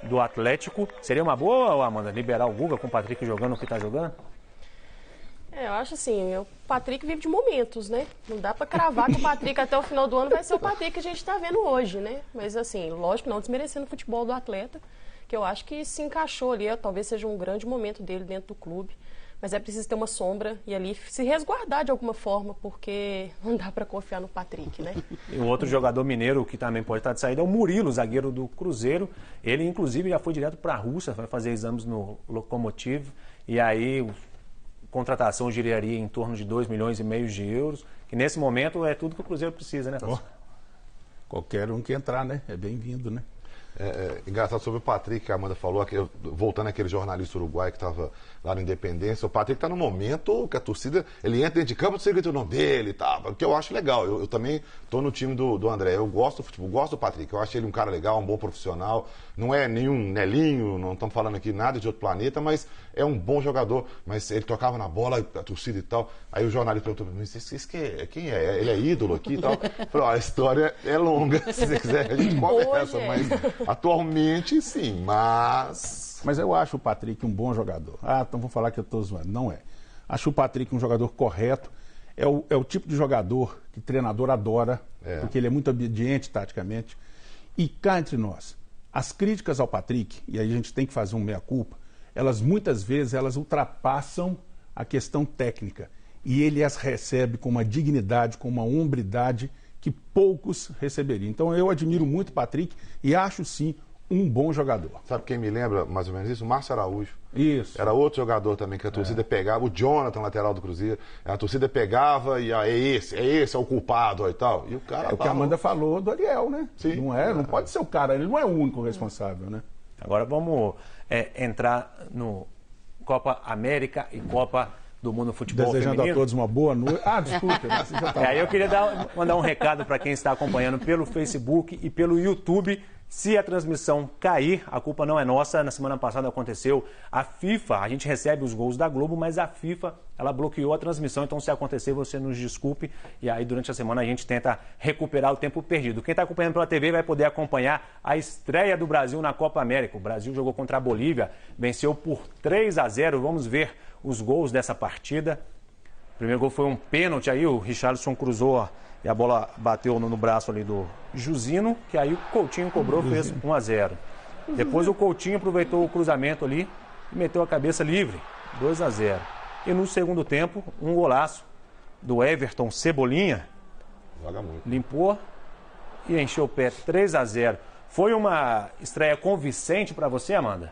do Atlético. Seria uma boa, Amanda, liberar o Guga com o Patrick jogando o que está jogando? Eu acho assim, o Patrick vive de momentos, né? Não dá pra cravar que o Patrick até o final do ano vai ser o Patrick que a gente tá vendo hoje, né? Mas assim, lógico, não desmerecendo o futebol do atleta, que eu acho que se encaixou ali, talvez seja um grande momento dele dentro do clube. Mas é preciso ter uma sombra e ali se resguardar de alguma forma, porque não dá para confiar no Patrick, né? E o outro jogador mineiro que também pode estar de saída é o Murilo, zagueiro do Cruzeiro. Ele, inclusive, já foi direto para a Rússia, vai fazer exames no Lokomotiv. E aí, contratação giraria em torno de 2,5 milhões de euros, que nesse momento é tudo que o Cruzeiro precisa, né? Qualquer um que entrar, né? É bem-vindo, né? Engraçado sobre o Patrick, que a Amanda falou, voltando àquele jornalista uruguaio que estava lá na Independência, o Patrick está no momento que a torcida, ele entra dentro de campo, você grita o nome dele e tal, o que eu acho legal. Eu também estou no time do André, eu gosto do futebol, gosto do Patrick, eu acho ele um cara legal, um bom profissional, não é nenhum Nelinho, não estamos falando aqui nada de outro planeta, mas é um bom jogador, mas ele tocava na bola, a torcida e tal, aí o jornalista perguntou, mas quem é? Ele é ídolo aqui e tal? Eu falei, a história é longa, se você quiser a gente conversa, mas atualmente sim, Mas eu acho o Patrick um bom jogador. Então vou falar que eu estou zoando. Não é. Acho o Patrick um jogador correto. É o tipo de jogador que o treinador adora, porque ele é muito obediente taticamente. E cá entre nós, as críticas ao Patrick, e aí a gente tem que fazer um meia-culpa, muitas vezes elas ultrapassam a questão técnica. E ele as recebe com uma dignidade, com uma hombridade que poucos receberiam. Então eu admiro muito o Patrick e acho sim um bom jogador. Sabe quem me lembra mais ou menos isso? O Márcio Araújo. Isso. Era outro jogador também que a torcida pegava, o Jonathan, lateral do Cruzeiro. A torcida pegava e é esse é o culpado e tal. E o cara o que a Amanda falou do Ariel, né? Sim. Não pode ser o cara, ele não é o único responsável, né? Agora vamos entrar no Copa América e Copa do Mundo Futebol Desejando Feminino. a todos uma boa noite. Desculpa. Você já tá... Aí eu queria mandar um recado para quem está acompanhando pelo Facebook e pelo YouTube. Se a transmissão cair, a culpa não é nossa. Na semana passada aconteceu a FIFA, a gente recebe os gols da Globo, mas a FIFA, ela bloqueou a transmissão. Então, se acontecer, você nos desculpe. E aí, durante a semana, a gente tenta recuperar o tempo perdido. Quem está acompanhando pela TV vai poder acompanhar a estreia do Brasil na Copa América. O Brasil jogou contra a Bolívia, venceu por 3-0. Vamos ver os gols dessa partida. O primeiro gol foi um pênalti aí, o Richarlison cruzou e a bola bateu no braço ali do Jusino, que aí o Coutinho cobrou, fez 1-0. Depois o Coutinho aproveitou o cruzamento ali e meteu a cabeça livre, 2-0. E no segundo tempo, um golaço do Everton Cebolinha. Joga muito. Limpou e encheu o pé, 3-0. Foi uma estreia convincente para você, Amanda?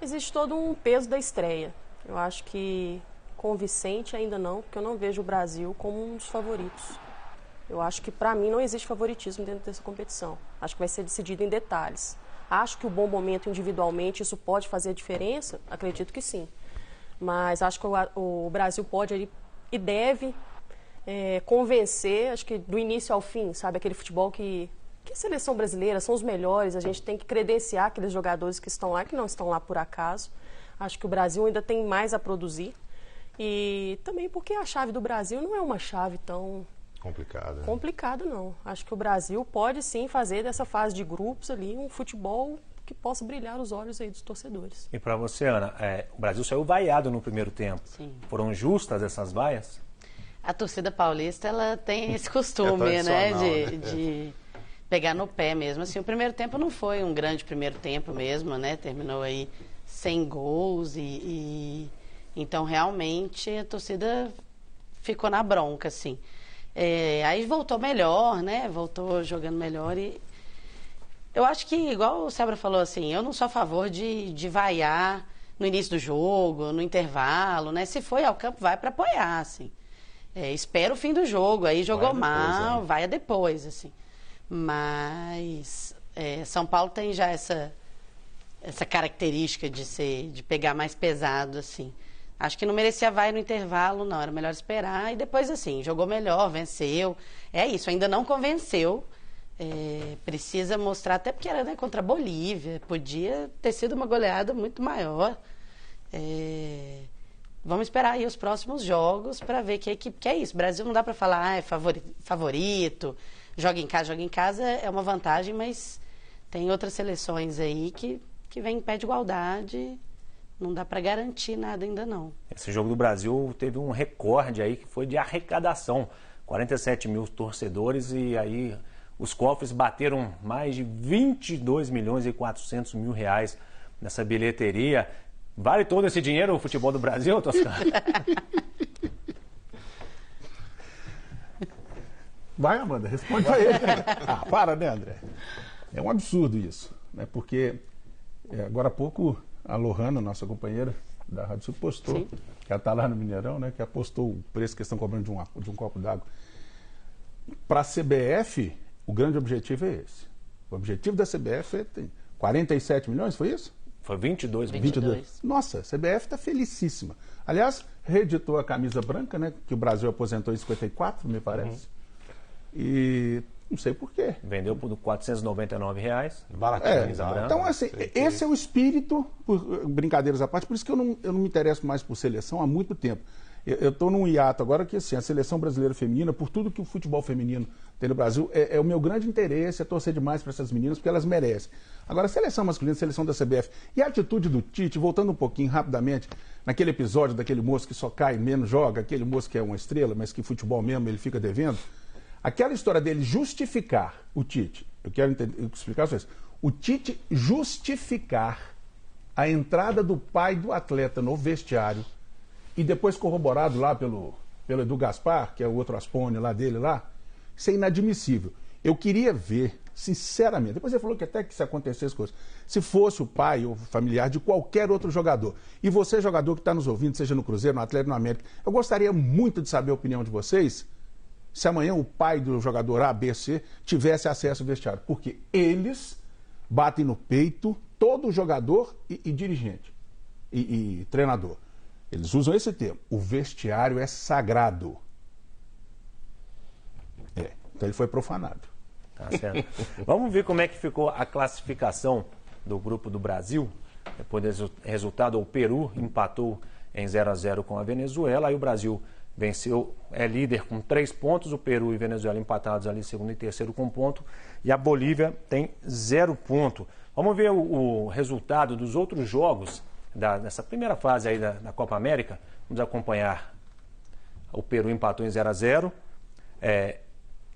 Existe todo um peso da estreia. Eu acho que convincente ainda não, porque eu não vejo o Brasil como um dos favoritos. Eu acho que, para mim, não existe favoritismo dentro dessa competição. Acho que vai ser decidido em detalhes. Acho que o bom momento individualmente, isso pode fazer a diferença? Acredito que sim. Mas acho que o Brasil pode e deve convencer, acho que do início ao fim, sabe? Aquele futebol que a seleção brasileira são os melhores, a gente tem que credenciar aqueles jogadores que estão lá, que não estão lá por acaso. Acho que o Brasil ainda tem mais a produzir. E também porque a chave do Brasil não é uma chave tão complicada, não. Acho que o Brasil pode sim fazer dessa fase de grupos ali um futebol que possa brilhar os olhos aí dos torcedores. E para você, Ana, o Brasil saiu vaiado no primeiro tempo. Sim. Foram justas essas vaias? A torcida paulista, ela tem esse costume, né, de pegar no pé mesmo. Assim, o primeiro tempo não foi um grande primeiro tempo mesmo, né? Terminou aí sem gols então, realmente, a torcida ficou na bronca, assim. Aí voltou melhor, né? Voltou jogando melhor e... Eu acho que, igual o Sebra falou, assim, eu não sou a favor de vaiar no início do jogo, no intervalo, né? Se foi ao campo, vai para apoiar, assim. Espera o fim do jogo, aí jogou mal, vai depois, assim. Mas São Paulo tem já essa característica de pegar mais pesado, assim. Acho que não merecia vai no intervalo, não. Era melhor esperar e depois, assim, jogou melhor, venceu. É isso, ainda não convenceu. Precisa mostrar, até porque era, né, contra a Bolívia. Podia ter sido uma goleada muito maior. Vamos esperar aí os próximos jogos para ver que equipe que é isso. O Brasil não dá para falar, é favorito, joga em casa é uma vantagem, mas tem outras seleções aí que vem em pé de igualdade. Não dá para garantir nada ainda não. Esse jogo do Brasil teve um recorde aí que foi de arrecadação. 47 mil torcedores e aí os cofres bateram mais de 22 milhões e 400 mil reais nessa bilheteria. Vale todo esse dinheiro o futebol do Brasil, Toscano? Vai, Amanda, responde para ele. Para, né, André? É um absurdo isso, né? Porque agora há pouco a Lohana, nossa companheira da Rádio Sul, postou, que ela está lá no Mineirão, né? Que apostou o preço que estão cobrando de um copo d'água. Para a CBF, o grande objetivo é esse. O objetivo da CBF tem 47 milhões, foi isso? Foi 22 milhões. 22. Nossa, a CBF está felicíssima. Aliás, reeditou a camisa branca, né? Que o Brasil aposentou em 54, me parece. E não sei por quê. Vendeu por R$499. Baratinho. Camisa branca. Então, assim, esse é o espírito, brincadeiras à parte, por isso que eu não me interesso mais por seleção há muito tempo. Eu estou num hiato agora que, assim, a seleção brasileira feminina, por tudo que o futebol feminino tem no Brasil, é o meu grande interesse, é torcer demais para essas meninas, porque elas merecem. Agora, a seleção masculina, a seleção da CBF, e a atitude do Tite, voltando um pouquinho rapidamente, naquele episódio daquele moço que só cai, menos joga, aquele moço que é uma estrela, mas que futebol mesmo ele fica devendo, aquela história dele justificar o Tite, eu quero explicar só isso, o Tite justificar a entrada do pai do atleta no vestiário, e depois corroborado lá pelo Edu Gaspar, que é o outro Aspone lá dele lá, Isso é inadmissível. Eu queria ver, sinceramente, depois você falou que até que se acontecesse coisa, se fosse o pai ou familiar de qualquer outro jogador, e você, jogador que está nos ouvindo, seja no Cruzeiro, no Atlético, no América, eu gostaria muito de saber a opinião de vocês, se amanhã o pai do jogador A, B, C, tivesse acesso ao vestiário, porque eles batem no peito todo jogador e dirigente, e treinador. Eles usam esse termo, o vestiário é sagrado. Então ele foi profanado. Tá certo. Vamos ver como é que ficou a classificação do grupo do Brasil. Depois do resultado, o Peru empatou em 0-0 com a Venezuela. Aí o Brasil venceu, é líder com 3 pontos. O Peru e Venezuela empatados ali, segundo e terceiro com ponto. E a Bolívia tem 0 ponto. Vamos ver o resultado dos outros jogos dessa primeira fase aí da Copa América. Vamos acompanhar. O Peru empatou em 0-0.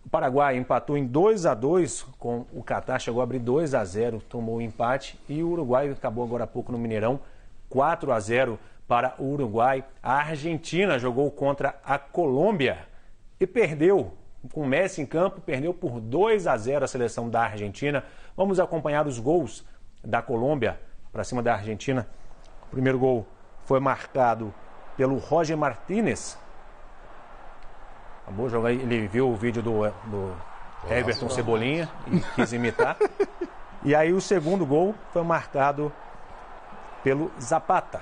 O Paraguai empatou em 2-2 com o Catar, chegou a abrir 2-0, tomou o empate. E o Uruguai acabou agora há pouco no Mineirão, 4-0 para o Uruguai. A Argentina jogou contra a Colômbia e perdeu, com o Messi em campo, perdeu por 2-0 a seleção da Argentina. Vamos acompanhar os gols da Colômbia para cima da Argentina. O primeiro gol foi marcado pelo Roger Martínez. Acabou de jogar, ele viu o vídeo do Everton Cebolinha e quis imitar. E aí o segundo gol foi marcado pelo Zapata.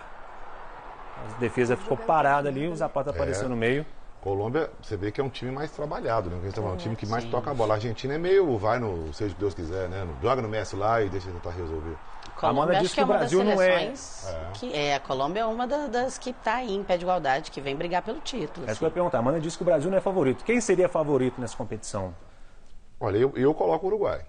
A defesa ficou parada ali, o Zapata apareceu no meio. Colômbia, você vê que é um time mais trabalhado, né? É um time que mais toca a bola. A Argentina é meio, vai no, seja o que Deus quiser, né? Joga no Messi lá e deixa ele tentar resolver. A Amanda disse que o Brasil não é... A Colômbia é uma das que está aí em pé de igualdade, que vem brigar pelo título. É isso que eu ia perguntar. A Amanda disse que o Brasil não é favorito. Quem seria favorito nessa competição? Olha, eu coloco o Uruguai.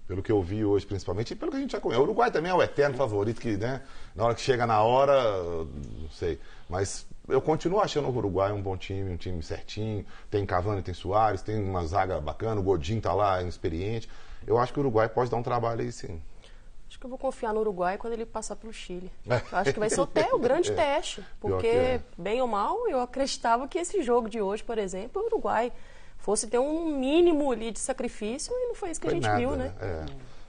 Pelo que eu vi hoje, principalmente, e pelo que a gente já conhece. O Uruguai também é o eterno favorito, que, né? Na hora que chega na hora, não sei. Mas eu continuo achando o Uruguai um bom time, um time certinho. Tem Cavani, tem Suárez, tem uma zaga bacana, o Godinho tá lá, inexperiente. Eu acho que o Uruguai pode dar um trabalho aí, sim. Acho que eu vou confiar no Uruguai quando ele passar pelo Chile. Eu acho que vai ser o grande teste. Porque, bem ou mal, eu acreditava que esse jogo de hoje, por exemplo, o Uruguai fosse ter um mínimo ali de sacrifício e não foi isso que a gente viu, né?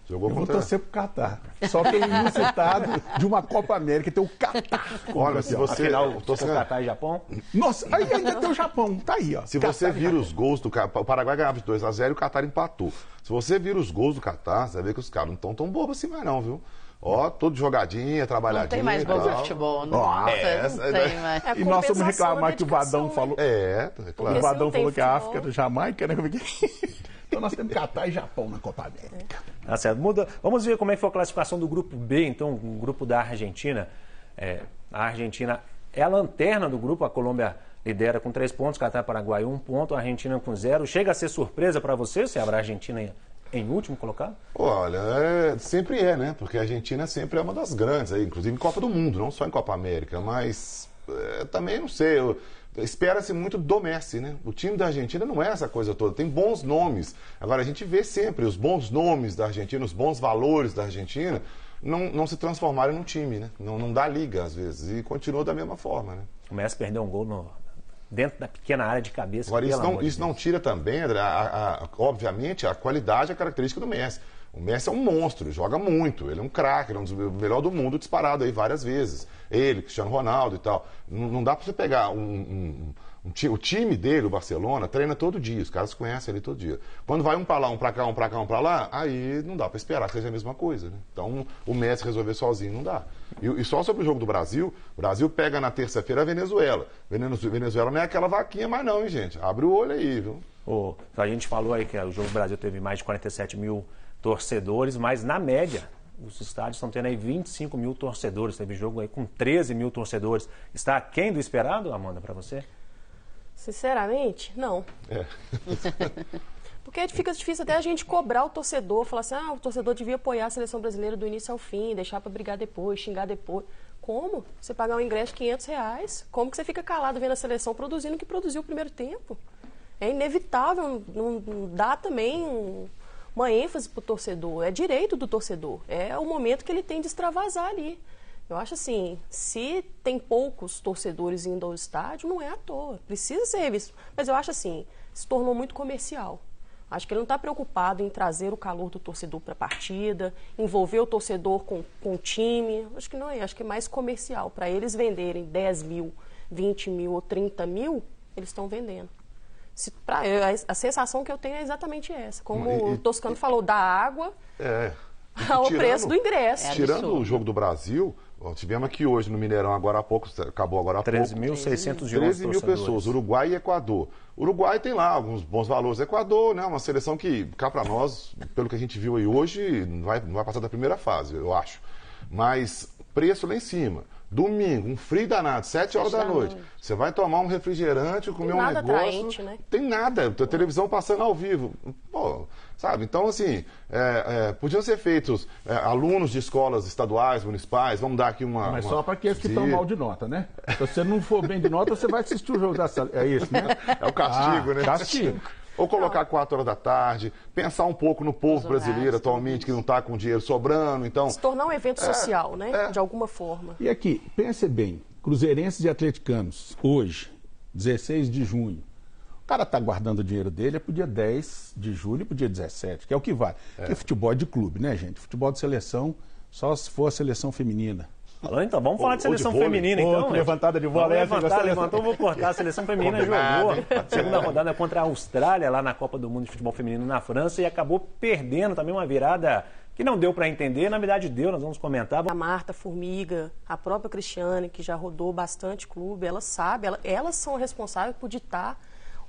Eu vou torcer pro Catar. Só tem inusitado de uma Copa América, tem o Catar. Olha, se você... Afinal, Catar e Japão? Nossa, aí ainda tem o Japão, tá aí, ó. Se você vira os gols do Catar, o Paraguai ganhava de 2-0 e o Catar empatou. Se você vira os gols do Catar, você vai ver que os caras não estão tão bobos assim mais não, viu? Ó, tudo jogadinha, trabalhadinha. Não tem mais gol de futebol, não tem mais. E nós vamos reclamar que o Vadão falou... claro. O Vadão falou que a África era Jamaica, né? Então nós temos Catar e Japão na Copa América. Tá certo. Vamos ver como é que foi a classificação do grupo B, então, o grupo da Argentina. A Argentina é a lanterna do grupo, a Colômbia lidera com 3 pontos, Catar e Paraguai 1 ponto, a Argentina com 0. Chega a ser surpresa para você, se a Argentina em último colocado? Olha, sempre é, né? Porque a Argentina sempre é uma das grandes, aí, inclusive em Copa do Mundo, não só em Copa América, mas também não sei... Espera-se muito do Messi, né? O time da Argentina não é essa coisa toda, tem bons nomes. Agora, a gente vê sempre os bons nomes da Argentina, os bons valores da Argentina, não se transformarem num time, né? Não dá liga, às vezes, e continua da mesma forma, né? O Messi perdeu um gol dentro da pequena área de cabeça. Agora, isso não tira também, André, obviamente, a qualidade e a característica do Messi. O Messi é um monstro, joga muito, ele é um craque, ele é um dos melhores do mundo, disparado aí várias vezes. Ele, Cristiano Ronaldo e tal. Não dá pra você pegar o time dele, o Barcelona, treina todo dia, os caras conhecem ele todo dia. Quando vai um pra lá, um pra cá, um pra cá, um pra lá, aí não dá pra esperar que seja a mesma coisa, né? Então, o Messi resolver sozinho não dá. E só sobre o jogo do Brasil, o Brasil pega na terça-feira a Venezuela. Venezuela não é aquela vaquinha mais não, hein, gente? Abre o olho aí, viu? A gente falou aí que o jogo do Brasil teve mais de 47 mil torcedores, mas na média os estádios estão tendo aí 25 mil torcedores. Teve jogo aí com 13 mil torcedores. Está aquém do esperado, Amanda, para você? Sinceramente, não. Porque fica difícil até a gente cobrar o torcedor, falar assim, o torcedor devia apoiar a seleção brasileira do início ao fim, deixar para brigar depois, xingar depois. Como? Você pagar um ingresso de R$500? Como que você fica calado vendo a seleção produzindo o que produziu o primeiro tempo? É inevitável, não dá também uma ênfase para o torcedor, é direito do torcedor, é o momento que ele tem de extravasar ali. Eu acho assim, se tem poucos torcedores indo ao estádio, não é à toa, precisa ser revisto. Mas eu acho assim, se tornou muito comercial. Acho que ele não está preocupado em trazer o calor do torcedor para a partida, envolver o torcedor com o time. Acho que não é, acho que é mais comercial. Para eles venderem 10 mil, 20 mil ou 30 mil, eles estão vendendo. A sensação que eu tenho é exatamente essa. Como o Toscano falou, da água ao preço do ingresso. Tirando o jogo do Brasil, tivemos aqui hoje no Mineirão, agora há pouco, acabou agora há pouco. 13.611 mil pessoas, Uruguai e Equador. Uruguai tem lá alguns bons valores. Equador, né, uma seleção que, cá para nós, pelo que a gente viu aí hoje, não vai passar da primeira fase, eu acho. Mas preço lá em cima. Domingo, um frio danado, 7 horas da noite. Você vai tomar um refrigerante, comer um negócio. Atraente, né? Tem nada, a televisão passando ao vivo. Pô, sabe? Então, assim, podiam ser feitos alunos de escolas estaduais, municipais, vamos dar aqui uma... Mas só para aqueles que estão mal de nota, né? Se você não for bem de nota, você vai assistir o jogo da sala. É isso, né? É o castigo, né? Castigo. Ou colocar 4 horas da tarde, pensar um pouco no povo brasileiro atualmente, que não está com dinheiro sobrando. Então, se tornar um evento social, né? De alguma forma. E aqui, pense bem, cruzeirenses e atleticanos, hoje, 16 de junho, o cara está guardando o dinheiro dele é pro dia 10 de julho e pro dia 17, que é o que vale. Porque futebol é de clube, né, gente? Futebol de seleção, só se for a seleção feminina. Então, vamos falar de seleção feminina, então. Levantada de bola. Levantou, vou cortar. A seleção feminina jogou segunda rodada contra a Austrália, lá na Copa do Mundo de Futebol Feminino na França, e acabou perdendo também uma virada que não deu para entender. Na verdade, deu, nós vamos comentar. A Marta, Formiga, a própria Cristiane, que já rodou bastante clube, elas sabem, elas são responsáveis por ditar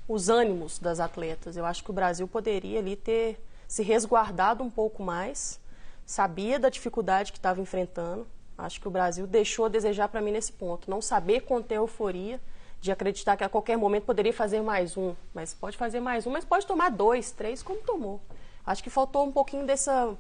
os ânimos das atletas. Eu acho que o Brasil poderia ali ter se resguardado um pouco mais, sabia da dificuldade que estava enfrentando. Acho que o Brasil deixou a desejar para mim nesse ponto. Não saber conter a euforia de acreditar que a qualquer momento poderia fazer mais um. Mas pode fazer mais um, mas pode tomar 2, 3, como tomou. Acho que faltou um pouquinho dessa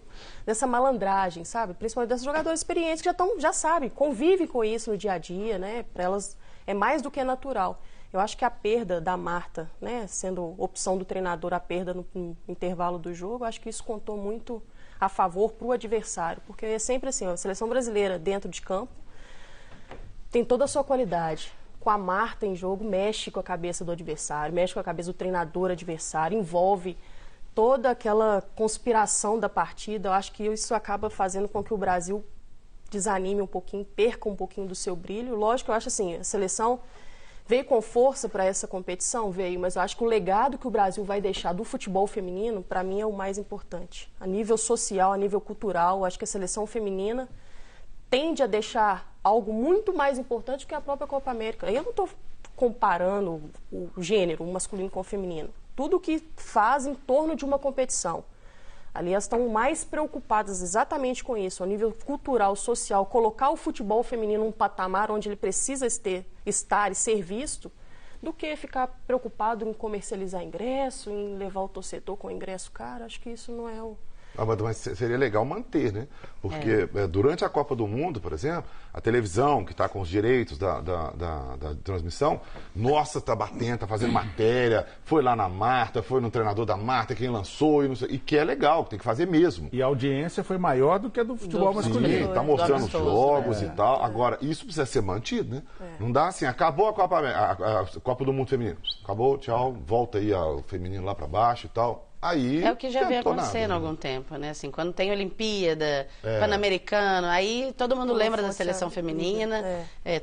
malandragem, sabe? Principalmente desses jogadores experientes que já sabem, convivem com isso no dia a dia, né? Para elas é mais do que natural. Eu acho que a perda da Marta, né? Sendo opção do treinador, a perda no intervalo do jogo, acho que isso contou muito a favor para o adversário, porque é sempre assim, a seleção brasileira dentro de campo tem toda a sua qualidade. Com a Marta em jogo, mexe com a cabeça do adversário, mexe com a cabeça do treinador adversário, envolve toda aquela conspiração da partida. Eu acho que isso acaba fazendo com que o Brasil desanime um pouquinho, perca um pouquinho do seu brilho. Lógico, eu acho assim, a seleção veio com força para essa competição, mas eu acho que o legado que o Brasil vai deixar do futebol feminino, para mim, é o mais importante. A nível social, a nível cultural, eu acho que a seleção feminina tende a deixar algo muito mais importante que a própria Copa América. Eu não estou comparando o gênero, o masculino com o feminino. Tudo que faz em torno de uma competição. Ali elas estão mais preocupadas exatamente com isso, a nível cultural, social, colocar o futebol feminino num patamar onde ele precisa estar e ser visto, do que ficar preocupado em comercializar ingresso, em levar o torcedor com ingresso caro. Acho que isso não é o... Mas seria legal manter, né? Porque durante a Copa do Mundo, por exemplo, a televisão, que está com os direitos da transmissão, nossa, está batendo, está fazendo matéria, foi lá na Marta, foi no treinador da Marta, quem lançou, e que é legal, tem que fazer mesmo. E a audiência foi maior do que a do futebol masculino. Está mostrando os jogos e tal. Agora, isso precisa ser mantido, né? Não dá assim, acabou a Copa do Mundo Feminino. Acabou, tchau, volta aí o feminino lá para baixo e tal. Aí, é o que já vem acontecendo há algum tempo, né? Assim, quando tem Olimpíada, Pan-Americano, aí todo mundo lembra da seleção feminina,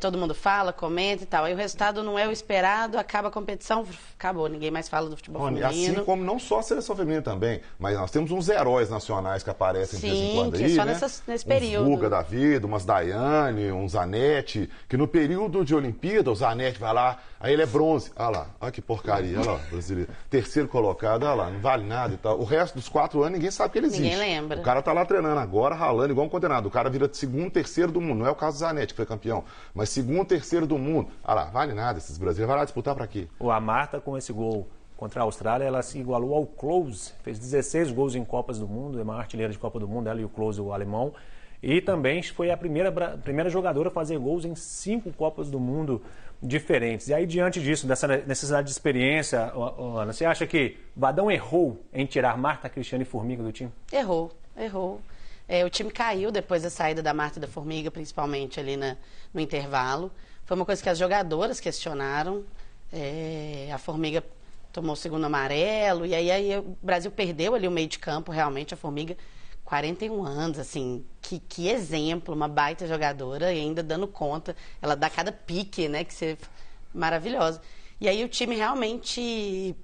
todo mundo fala, comenta e tal. Aí o resultado não é o esperado, acaba a competição, acabou, ninguém mais fala do futebol feminino. Assim como não só a seleção feminina também, mas nós temos uns heróis nacionais que aparecem de vez em quando aí, só né? nesse período. Uns Guga da vida, umas Daiane, uns Zanetti, que no período de Olimpíada, o Zanetti vai lá, aí ele é bronze. Olha lá, olha que porcaria, olha lá, brasileiro. Terceiro colocado, olha lá, não vale nada e tal. O resto dos 4 anos ninguém sabe que ele existe. Ninguém lembra. O cara tá lá treinando agora, ralando igual um condenado. O cara vira segundo, terceiro do mundo. Não é o caso do Zanetti, que foi campeão, mas segundo, terceiro do mundo. Olha lá, vale nada esses brasileiros. Vai lá disputar pra quê? A Marta, com esse gol contra a Austrália, ela se igualou ao Klose. Fez 16 gols em Copas do Mundo, é uma artilheira de Copa do Mundo, ela e o Klose, o alemão. E também foi a primeira jogadora a fazer gols em 5 Copas do Mundo diferentes. E aí, diante disso, dessa necessidade de experiência, Ana, você acha que Vadão errou em tirar Marta, Cristiane e Formiga do time? Errou. O time caiu depois da saída da Marta e da Formiga, principalmente ali no intervalo. Foi uma coisa que as jogadoras questionaram. A Formiga tomou o segundo amarelo, e aí o Brasil perdeu ali o meio de campo, realmente, a Formiga, 41 anos, assim, que exemplo, uma baita jogadora e ainda dando conta, ela dá cada pique, né, que você... maravilhosa. E aí o time realmente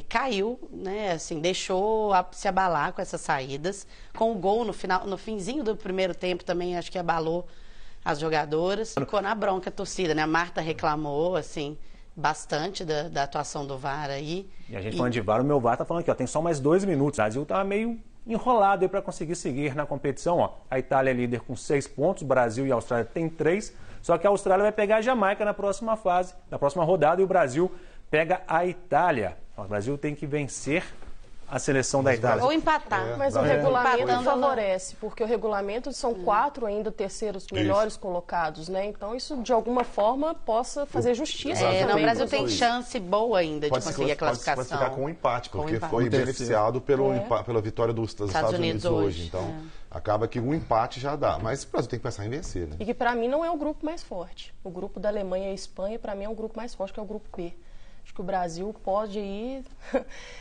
caiu, né, assim, deixou se abalar com essas saídas, com o gol no finzinho do primeiro tempo também, acho que abalou as jogadoras, ficou na bronca a torcida, né, a Marta reclamou, assim, bastante da atuação do VAR aí. E a gente falando de VAR, o meu VAR tá falando aqui, ó, tem só mais 2 minutos, o Brasil tá meio enrolado aí para conseguir seguir na competição, ó, a Itália é líder com 6 pontos, o Brasil e a Austrália tem 3, só que a Austrália vai pegar a Jamaica na próxima fase, na próxima rodada, e o Brasil pega a Itália. O Brasil tem que vencer a seleção da Itália. Ou empatar. Mas o regulamento favorece, porque o regulamento são 4 ainda terceiros melhores colocados, né? Então isso, de alguma forma, possa fazer justiça. Não, o Brasil tem chance boa ainda de conseguir a classificação. Pode ficar com um empate, porque foi beneficiado pela vitória dos Estados Unidos hoje. Então, acaba que um empate já dá. Mas o Brasil tem que pensar em vencer, né? E que, para mim, não é o grupo mais forte. O grupo da Alemanha e Espanha, para mim, é um grupo mais forte, que é o grupo B. Acho que o Brasil pode ir...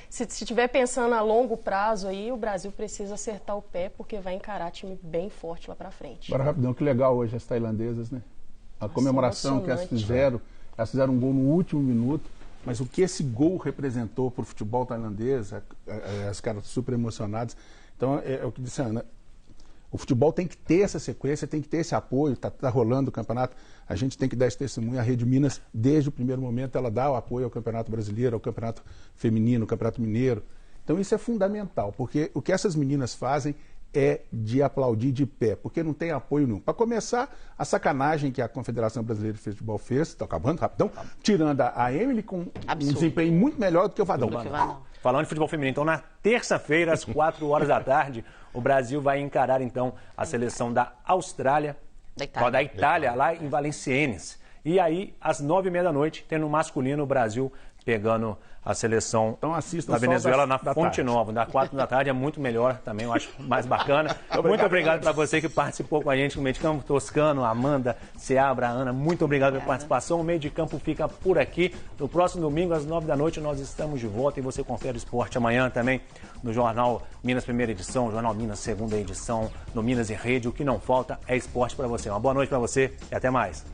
se estiver pensando a longo prazo aí, o Brasil precisa acertar o pé, porque vai encarar time bem forte lá pra frente. Agora, rapidão, que legal hoje as tailandesas, né? A comemoração que elas fizeram um gol no último minuto, mas o que esse gol representou pro futebol tailandês, as caras super emocionadas. Então, é o que disse a Ana, o futebol tem que ter essa sequência, tem que ter esse apoio, tá rolando o campeonato, a gente tem que dar esse testemunho. A Rede Minas, desde o primeiro momento, ela dá o apoio ao Campeonato Brasileiro, ao Campeonato Feminino, ao Campeonato Mineiro. Então isso é fundamental, porque o que essas meninas fazem é de aplaudir de pé, porque não tem apoio nenhum. Para começar, a sacanagem que a Confederação Brasileira de Futebol fez, estou acabando rapidão, tirando a Emily com um desempenho muito melhor do que o Vadão. Falando de futebol feminino, então na terça-feira, às 4 horas da tarde, o Brasil vai encarar então a seleção da Austrália, da Itália, lá em Valenciennes. E aí, às 9h30 da noite, tem no masculino o Brasil pegando a seleção da Venezuela na Fonte Nova. Da 4 da tarde é muito melhor também, eu acho mais bacana. Muito obrigado para você que participou com a gente no Meio de Campo, Toscano, Amanda, Seabra, Ana, muito obrigado pela participação. O Meio de Campo fica por aqui. No próximo domingo, às 9 da noite, nós estamos de volta e você confere o esporte amanhã também no Jornal Minas Primeira Edição, Jornal Minas Segunda Edição, no Minas e Rede. O que não falta é esporte para você. Uma boa noite para você e até mais.